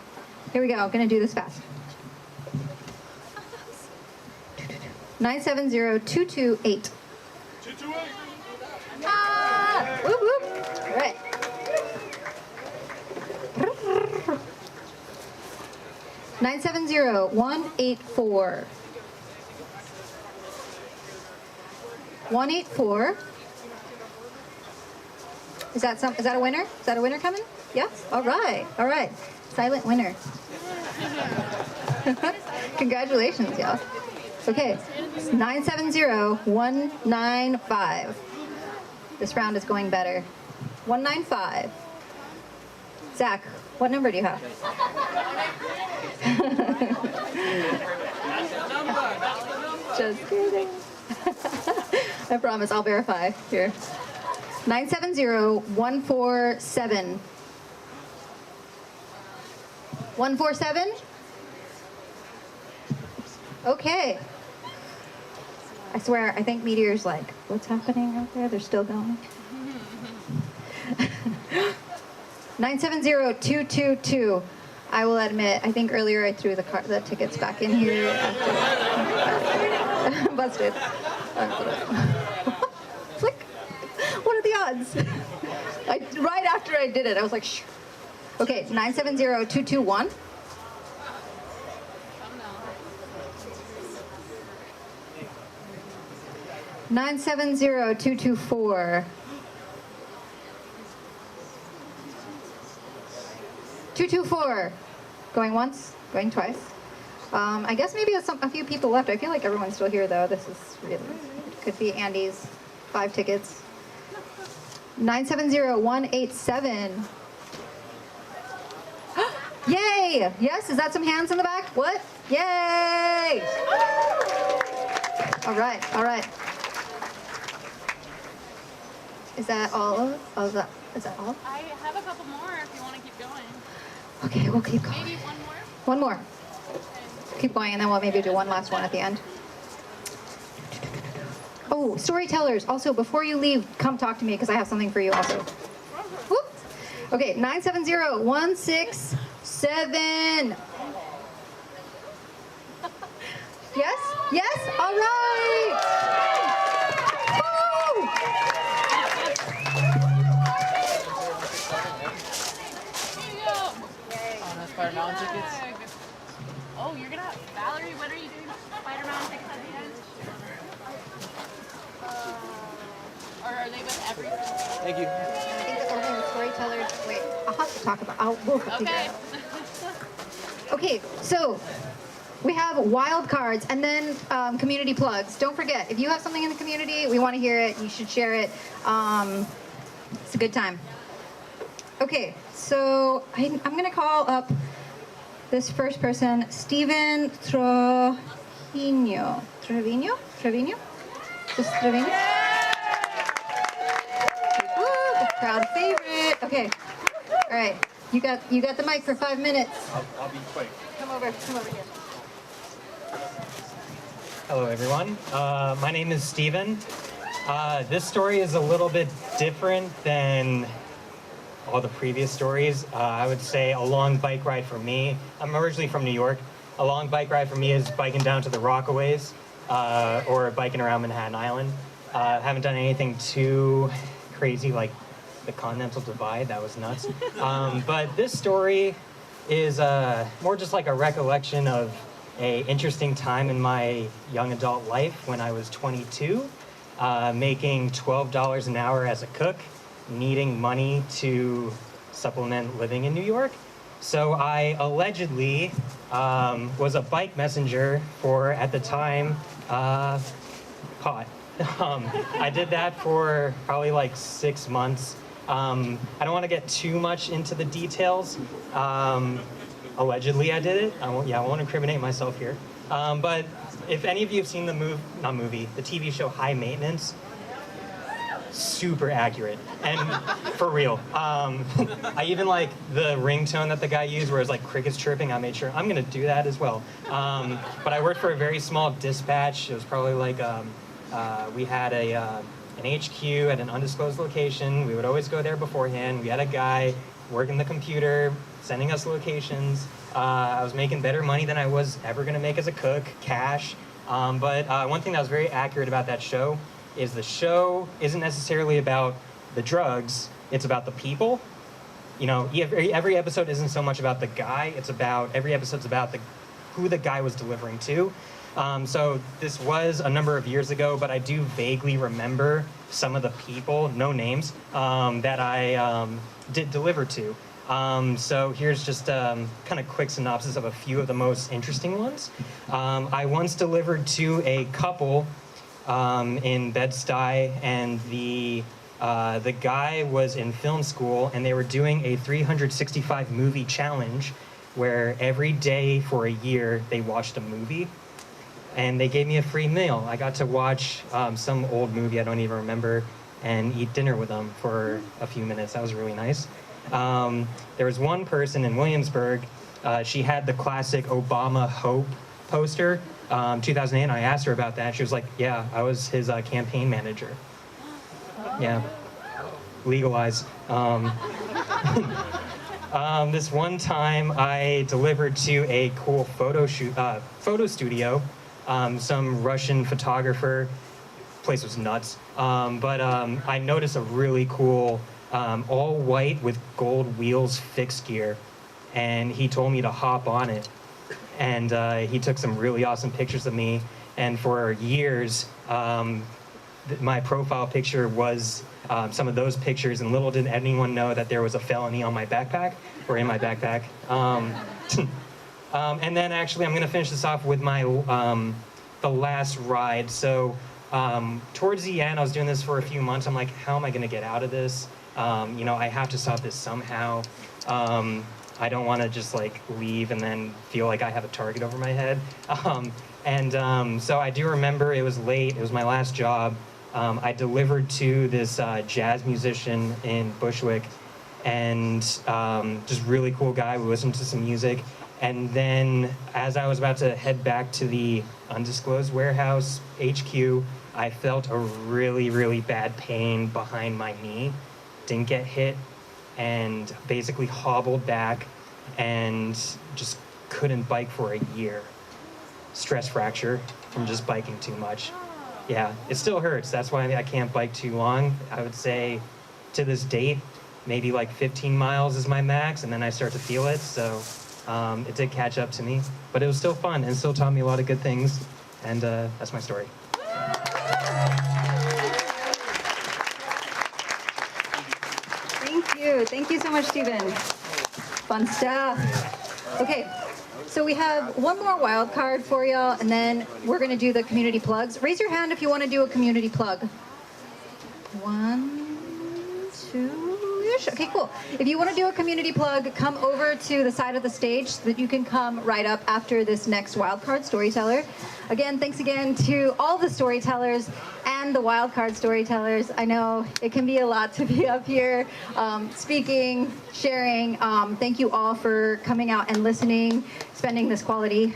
Here we go, I'm gonna do this fast. 970-228. 228. Ah! Whoop, whoop. All right. 970-184. 184. Is that a winner? Is that a winner coming? Yes? All right. All right. Silent winner. Congratulations, y'all. Okay, 970-195. This round is going better. 195. Zach, what number do you have? Just kidding. I promise, I'll verify here. 970-147. 147? Okay. I swear, I think Meteor's like, what's happening out there? They're still going. 970-222. I will admit, I think earlier I threw the tickets back in here. Busted. Flick. What are the odds? Right after I did it, I was like, shh. Okay, 970-221. Nine 224. 224. Going once, going twice. I guess maybe a few people left. I feel like everyone's still here though. This is really, could be Andy's 5 tickets. 970-187. Yay! Yes, is that some hands in the back? What? Yay! All right, all right. Is that all? Is that all? I have a couple more if you want to keep going. Okay, we'll keep going. Maybe one more? One more. Keep going, and then we'll maybe do one last one at the end. Oh, storytellers. Also, before you leave, come talk to me because I have something for you also. Whoop. Okay, 970-167. Yes? Yes? All right! Woo! Spider-Man tickets. Oh, you're gonna Valerie, when are you doing Spider-Man tickets at the end? Or are they with everything? Thank you. I think the urban storytellers. Wait, I'll have to talk about. We'll figure it Okay. out. Okay, so we have wild cards and then community plugs. Don't forget, if you have something in the community, we want to hear it. You should share it. It's a good time. Okay, so I'm going to call up this first person, Steven Trevino. Trevino? Is this Trevino? Woo, the crowd favorite. Okay, all right. You got the mic for 5 minutes. I'll be quick. Come over here. Hello, everyone. My name is Steven. This story is a little bit different than all the previous stories. I would say a long bike ride for me. I'm originally from New York. A long bike ride for me is biking down to the Rockaways or biking around Manhattan Island. Haven't done anything too crazy like the Continental Divide. That was nuts. But this story is more just like a recollection of an interesting time in my young adult life when I was 22, making $12 an hour as a cook, needing money to supplement living in New York. So I allegedly was a bike messenger for, at the time, pot. I did that for probably like 6 months. I don't want to get too much into the details. Allegedly I did it. I won't incriminate myself here. But if any of you have seen the the TV show High Maintenance, super accurate and for real. I even like the ringtone that the guy used where it's like crickets chirping. I made sure I'm gonna do that as well. But I worked for a very small dispatch. It was probably like we had an HQ at an undisclosed location. We would always go there beforehand. We had a guy working the computer, sending us locations. I was making better money than I was ever gonna make as a cook, cash. But one thing that was very accurate about that show is the show isn't necessarily about the drugs, it's about the people. You know, every episode isn't so much about the guy, every episode's about who the guy was delivering to. So this was a number of years ago, but I do vaguely remember some of the people, no names, that I did deliver to. So here's just kind of quick synopsis of a few of the most interesting ones. I once delivered to a couple in Bed-Stuy, and the guy was in film school, and they were doing a 365 movie challenge where every day for a year they watched a movie, and they gave me a free meal. I got to watch some old movie I don't even remember and eat dinner with them for a few minutes. That was really nice. There was one person in Williamsburg. She had the classic Obama Hope poster, 2008. And I asked her about that. She was like, "Yeah, I was his campaign manager." Yeah, legalize. This one time, I delivered to a cool photo studio. Some Russian photographer. Place was nuts. But I noticed a really cool all white with gold wheels fixed gear, and he told me to hop on it. And he took some really awesome pictures of me. And for years, my profile picture was some of those pictures, and little did anyone know that there was a felony on my backpack, or in my backpack. And then actually, I'm gonna finish this off with my the last ride. So towards the end, I was doing this for a few months. I'm like, how am I gonna get out of this? You know, I have to stop this somehow. I don't want to just like leave and then feel like I have a target over my head. So I do remember it was late. It was my last job. I delivered to this jazz musician in Bushwick, and just really cool guy. We listened to some music. And then as I was about to head back to the undisclosed warehouse HQ, I felt a really, really bad pain behind my knee. Didn't get hit, and basically hobbled back and just couldn't bike for a year. Stress fracture from just biking too much. Yeah, it still hurts. That's why I can't bike too long. I would say to this date, maybe like 15 miles is my max, and then I start to feel it. So it did catch up to me, but it was still fun and still taught me a lot of good things. And that's my story. Thank you. Thank you so much, Stephen. Fun stuff. Okay, so we have one more wild card for y'all, and then we're going to do the community plugs. Raise your hand if you want to do a community plug. 1, 2-ish. Okay, cool. If you want to do a community plug, come over to the side of the stage so that you can come right up after this next wildcard storyteller. Again, thanks again to all the storytellers and the wildcard storytellers. I know it can be a lot to be up here speaking, sharing. Thank you all for coming out and listening, spending this quality,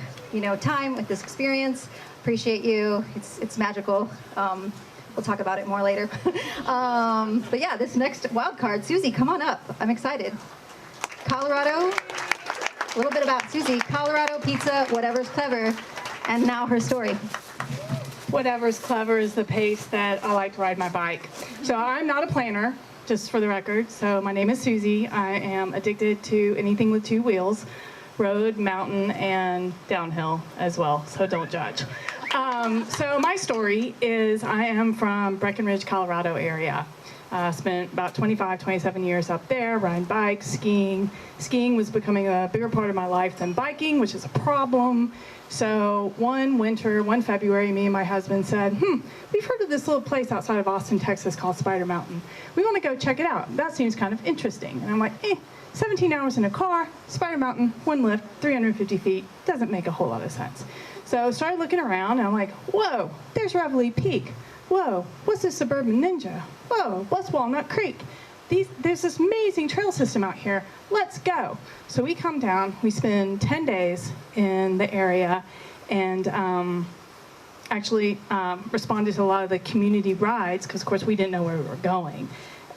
time with this experience. Appreciate you. It's magical. We'll talk about it more later. But yeah, this next wild card, Susie, come on up. I'm excited. Colorado, a little bit about Susie. Colorado pizza, whatever's clever, and now her story. Whatever's clever is the pace that I like to ride my bike. So I'm not a planner, just for the record. So my name is Susie. I am addicted to anything with 2 wheels, road, mountain, and downhill as well. So don't judge. So my story is I am from Breckenridge, Colorado area. Spent about 25, 27 years up there, riding bikes, skiing. Skiing was becoming a bigger part of my life than biking, which is a problem. So one winter, one February, me and my husband said, we've heard of this little place outside of Austin, Texas called Spider Mountain. We want to go check it out. That seems kind of interesting. And I'm like, 17 hours in a car, Spider Mountain, one lift, 350 feet, doesn't make a whole lot of sense. So I started looking around, and I'm like, whoa, there's Reveille Peak. Whoa, what's this Suburban Ninja? Whoa, what's Walnut Creek? There's this amazing trail system out here. Let's go. So we come down, we spend 10 days in the area, and actually responded to a lot of the community rides, because of course we didn't know where we were going.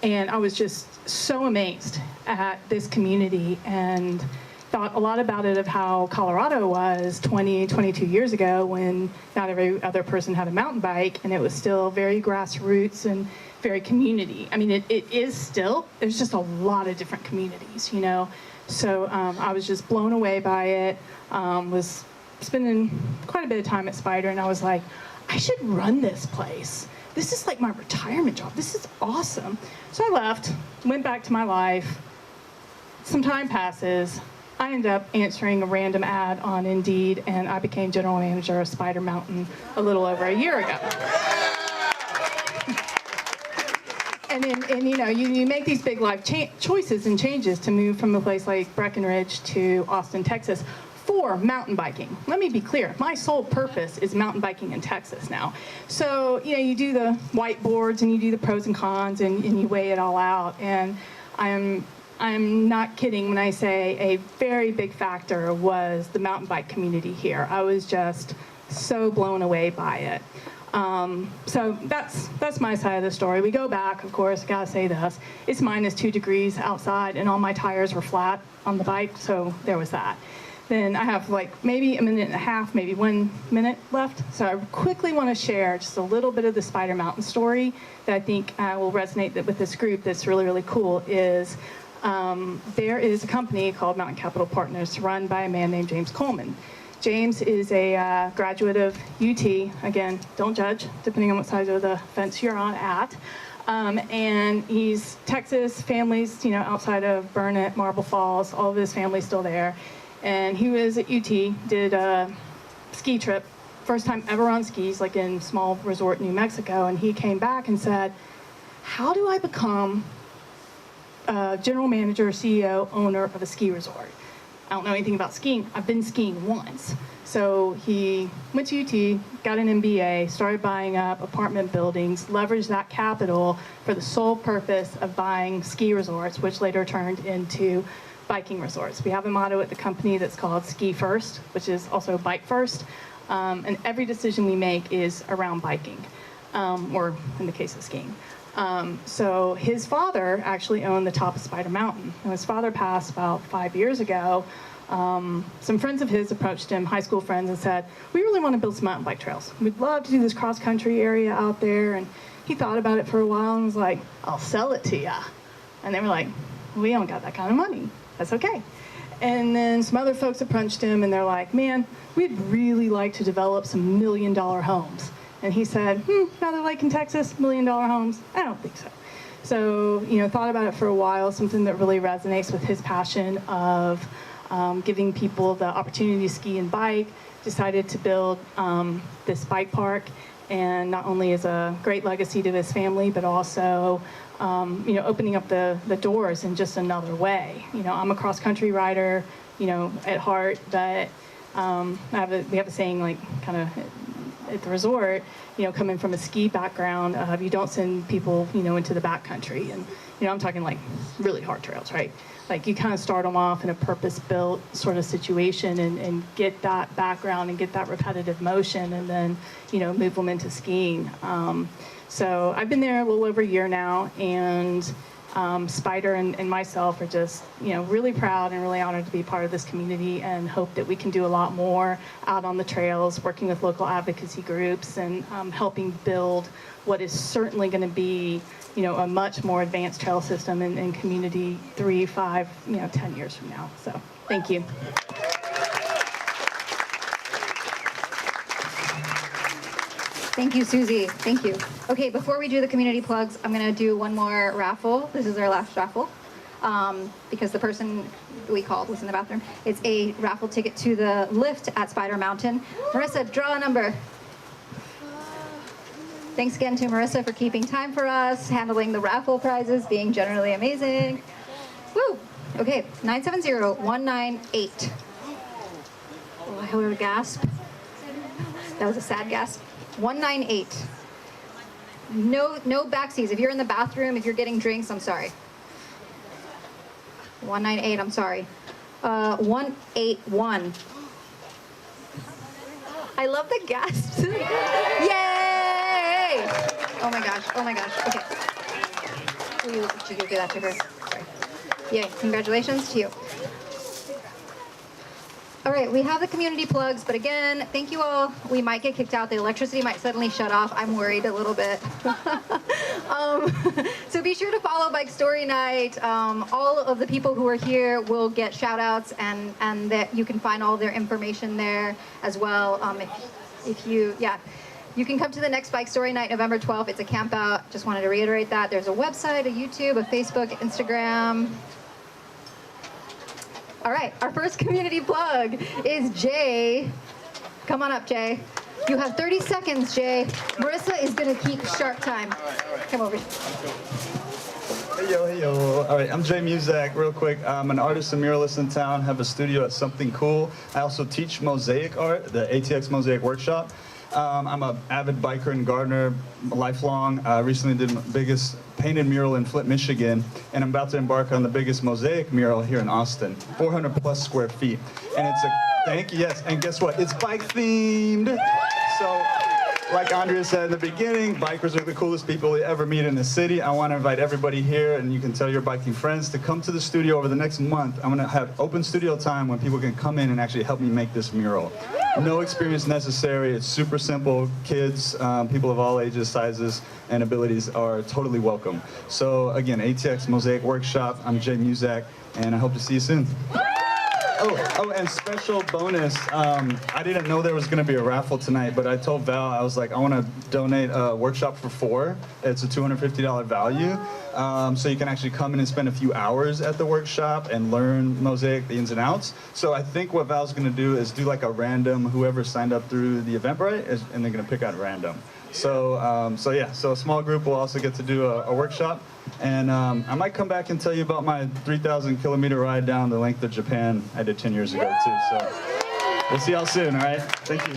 And I was just so amazed at this community and thought a lot about it, of how Colorado was 20, 22 years ago, when not every other person had a mountain bike, and it was still very grassroots and very community. I mean, it is still, there's just a lot of different communities, So I was just blown away by it, was spending quite a bit of time at Spider, and I was like, I should run this place. This is like my retirement job. This is awesome. So I left, went back to my life, some time passes. I end up answering a random ad on Indeed, and I became general manager of Spider Mountain a little over a year ago. And you make these big life choices and changes to move from a place like Breckenridge to Austin, Texas, for mountain biking. Let me be clear, my sole purpose is mountain biking in Texas now. So, you do the whiteboards and you do the pros and cons and you weigh it all out. And I'm not kidding when I say a very big factor was the mountain bike community here. I was just so blown away by it. So that's my side of the story. We go back, of course, I gotta say this. It's -2 degrees outside and all my tires were flat on the bike, so there was that. Then I have like maybe a minute and a half, maybe 1 minute left. So I quickly want to share just a little bit of the Spider Mountain story that I think will resonate with this group that's really, really cool is there is a company called Mountain Capital Partners run by a man named James Coleman. James is a graduate of UT. Again, don't judge, depending on what side of the fence you're on at. And he's Texas, families, outside of Burnett, Marble Falls, all of his family's still there. And he was at UT, did a ski trip, first time ever on skis, like in small resort New Mexico. And he came back and said, how do I become general manager, CEO, owner of a ski resort? I don't know anything about skiing. I've been skiing once. So he went to UT, got an MBA, started buying up apartment buildings, leveraged that capital for the sole purpose of buying ski resorts, which later turned into biking resorts. We have a motto at the company that's called Ski First, which is also Bike First. And every decision we make is around biking, or in the case of skiing. So his father actually owned the top of Spider Mountain. And his father passed about 5 years ago. Some friends of his approached him, high school friends, and said, we really want to build some mountain bike trails. We'd love to do this cross-country area out there. And he thought about it for a while and was like, I'll sell it to ya. And they were like, we don't got that kind of money. That's okay. And then some other folks approached him and they're like, man, we'd really like to develop some $1 million homes. And he said, now they're like in Texas, $1 million homes? I don't think so. So, thought about it for a while, something that really resonates with his passion of giving people the opportunity to ski and bike, decided to build this bike park, and not only is a great legacy to his family, but also opening up the doors in just another way. I'm a cross-country rider, at heart, but we have a saying, like, kind of at the resort, coming from a ski background, you don't send people, into the backcountry. And, I'm talking like really hard trails, right? Like you kind of start them off in a purpose-built sort of situation and get that background and get that repetitive motion and then, move them into skiing. So I've been there a little over a year now, and Spider and myself are just, really proud and really honored to be part of this community and hope that we can do a lot more out on the trails, working with local advocacy groups and helping build what is certainly going to be, a much more advanced trail system in community 3, 5, 10 years from now. So thank you. Thank you, Susie. Thank you. Okay, before we do the community plugs, I'm going to do one more raffle. This is our last raffle because the person we called was in the bathroom. It's a raffle ticket to the lift at Spider Mountain. Marissa, draw a number. Thanks again to Marissa for keeping time for us, handling the raffle prizes, being generally amazing. Woo! Okay, 970198. Oh, I heard a gasp. That was a sad gasp. 198. No backseats. If you're in the bathroom, if you're getting drinks, I'm sorry. 198, I'm sorry. 181. I love the gasps. Yay! Oh my gosh, oh my gosh. Okay. Will you give that to her? Sorry. Yay, congratulations to you. All right, we have the community plugs, but again, thank you all. We might get kicked out. The electricity might suddenly shut off. I'm worried a little bit. So be sure to follow Bike Story Night. All of the people who are here will get shout outs, and that you can find all their information there as well. If you can come to the next Bike Story Night, November 12th. It's a camp out. Just wanted to reiterate that. There's a website, a YouTube, a Facebook, Instagram. All right, our first community plug is Jay. Come on up, Jay. You have 30 seconds, Jay. Marissa is going to keep sharp time. Come over. Hey yo, hey yo. All right, I'm Jay Muzak. Real quick, I'm an artist and muralist in town, have a studio at Something Cool. I also teach mosaic art, the ATX Mosaic Workshop. I'm an avid biker and gardener, lifelong. Recently did my biggest painted mural in Flint, Michigan, and I'm about to embark on the biggest mosaic mural here in Austin, 400 plus square feet. And it's a, thank you, yes, and guess what? It's bike themed. So, like Andrea said in the beginning, bikers are the coolest people you ever meet in the city. I want to invite everybody here, and you can tell your biking friends to come to the studio over the next month. I'm going to have open studio time when people can come in and actually help me make this mural. No experience necessary. It's super simple. Kids, people of all ages, sizes, and abilities are totally welcome. So again, ATX Mosaic Workshop. I'm Jay Muzak, and I hope to see you soon. Oh, and special bonus. I didn't know there was going to be a raffle tonight, but I told Val, I was like, I want to donate a workshop for 4. It's a $250 value. So you can actually come in and spend a few hours at the workshop and learn mosaic, the ins and outs. So I think what Val's going to do is do like a random, whoever signed up through the Eventbrite, and they're going to pick out random. So, so a small group will also get to do a workshop. And I might come back and tell you about my 3,000 kilometer ride down the length of Japan I did 10 years ago too. So we'll see y'all soon, all right? Thank you.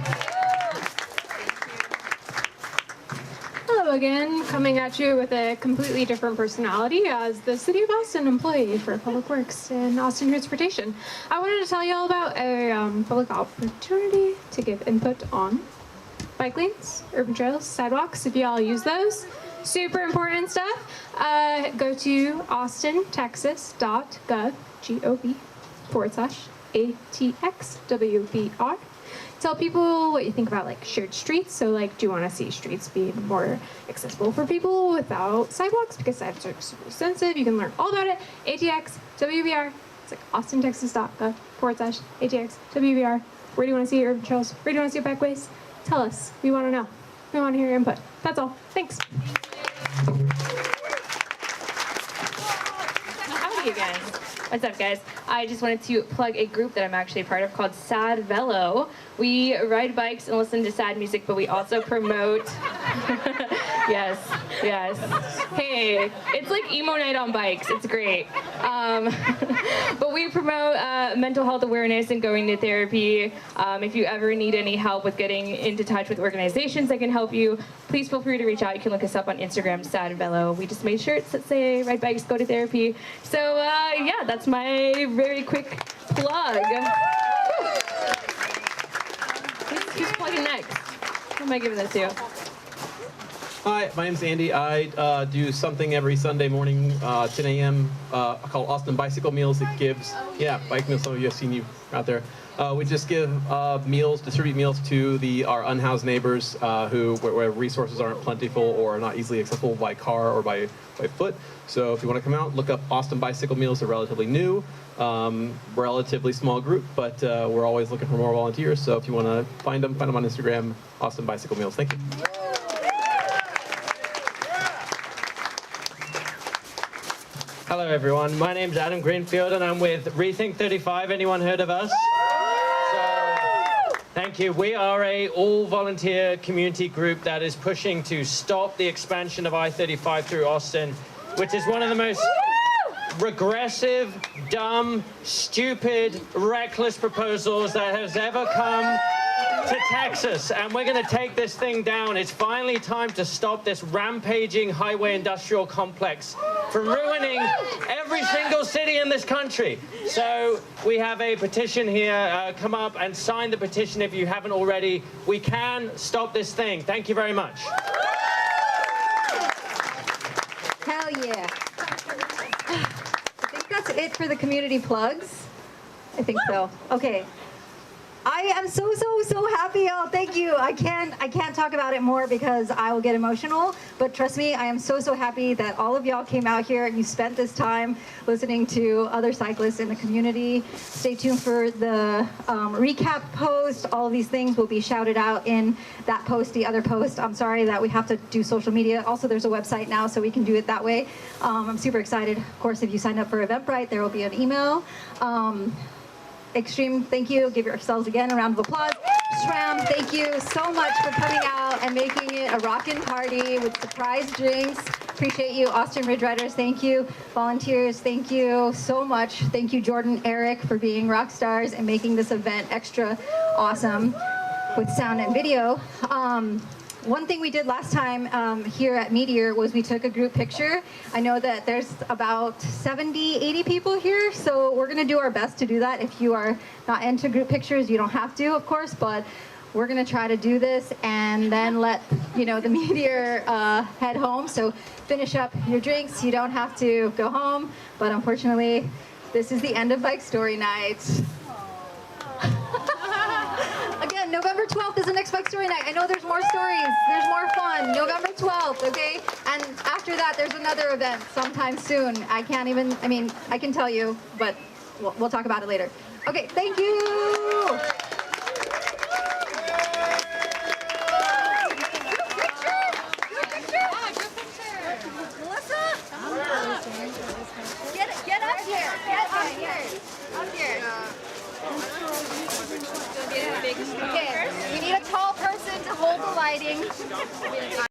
Hello again, coming at you with a completely different personality as the City of Austin employee for Public Works and Austin Transportation. I wanted to tell you all about a public opportunity to give input on bike lanes, urban trails, sidewalks, if y'all use those. Super important stuff. Go to austintexas.gov, gov/ATXWVR. Tell people what you think about like shared streets. So like, do you want to see streets be more accessible for people without sidewalks? Because sidewalks are super expensive. You can learn all about it. ATXWVR. It's like austintexas.gov/ATXWVR. Where do you want to see your urban trails? Where do you want to see your bikeways? Tell us. We want to know. We want to hear your input. That's all. Thanks. Howdy again. What's up, guys? I just wanted to plug a group that I'm actually a part of called Sad Velo. We ride bikes and listen to sad music, but we also promote... yes. Hey, it's like emo night on bikes. It's great. But we promote mental health awareness and going to therapy. If you ever need any help with getting into touch with organizations that can help you, please feel free to reach out. You can look us up on Instagram, Sad Velo. We just made shirts that say ride bikes, go to therapy. So yeah, that's my very quick plug. Who's plugging next? Who am I giving this to? Hi, my name's Andy. I do something every Sunday morning, 10 a.m. Called Austin Bicycle Meals. It gives, bike meals. Some of you have seen you out there. We just give meals, distribute meals to our unhoused neighbors where resources aren't plentiful or are not easily accessible by car or by foot. So if you want to come out, look up Austin Bicycle Meals. They're relatively new, relatively small group, but we're always looking for more volunteers. So if you want to find them on Instagram, Austin Bicycle Meals. Thank you. Hello everyone, my name's Adam Greenfield and I'm with Rethink 35. Anyone heard of us? Thank you. We are a all-volunteer community group that is pushing to stop the expansion of I-35 through Austin, which is one of the most regressive, dumb, stupid, reckless proposals that has ever come to Texas, and we're going to take this thing down. It's finally time to stop this rampaging highway industrial complex from ruining every single city in this country. So we have a petition here. Come up and sign the petition if you haven't already. We can stop this thing. Thank you very much. Hell yeah. I think that's it for the community plugs. I think so. Okay. I am so happy, y'all. Thank you. I can't talk about it more because I will get emotional. But trust me, I am so happy that all of y'all came out here and you spent this time listening to other cyclists in the community. Stay tuned for the recap post. All of these things will be shouted out in that post, the other post. I'm sorry that we have to do social media. Also, there's a website now, so we can do it that way. I'm super excited. Of course, if you sign up for Eventbrite, there will be an email. extreme thank you. Give yourselves again a round of applause. SRAM, thank you so much for coming out and making it a rockin' party with surprise drinks. Appreciate you. Austin Ridge Riders, thank you. Volunteers, thank you so much. Thank you, Jordan, Eric, for being rock stars and making this event extra awesome with sound and video. One thing we did last time here at Meteor was we took a group picture. I know that there's about 70, 80 people here, so we're gonna do our best to do that. If you are not into group pictures, you don't have to, of course, but we're gonna try to do this and then let the Meteor head home. So finish up your drinks. You don't have to go home, but unfortunately, this is the end of Bike Story Night. Again, November 12th is the next Bike Story Night. I know there's more stories, there's more fun. November 12th, okay? And after that, there's another event sometime soon. I can tell you, but we'll talk about it later. Okay, thank you. Get up here. Get up here. Up here. Okay, we need a tall person to hold the lighting.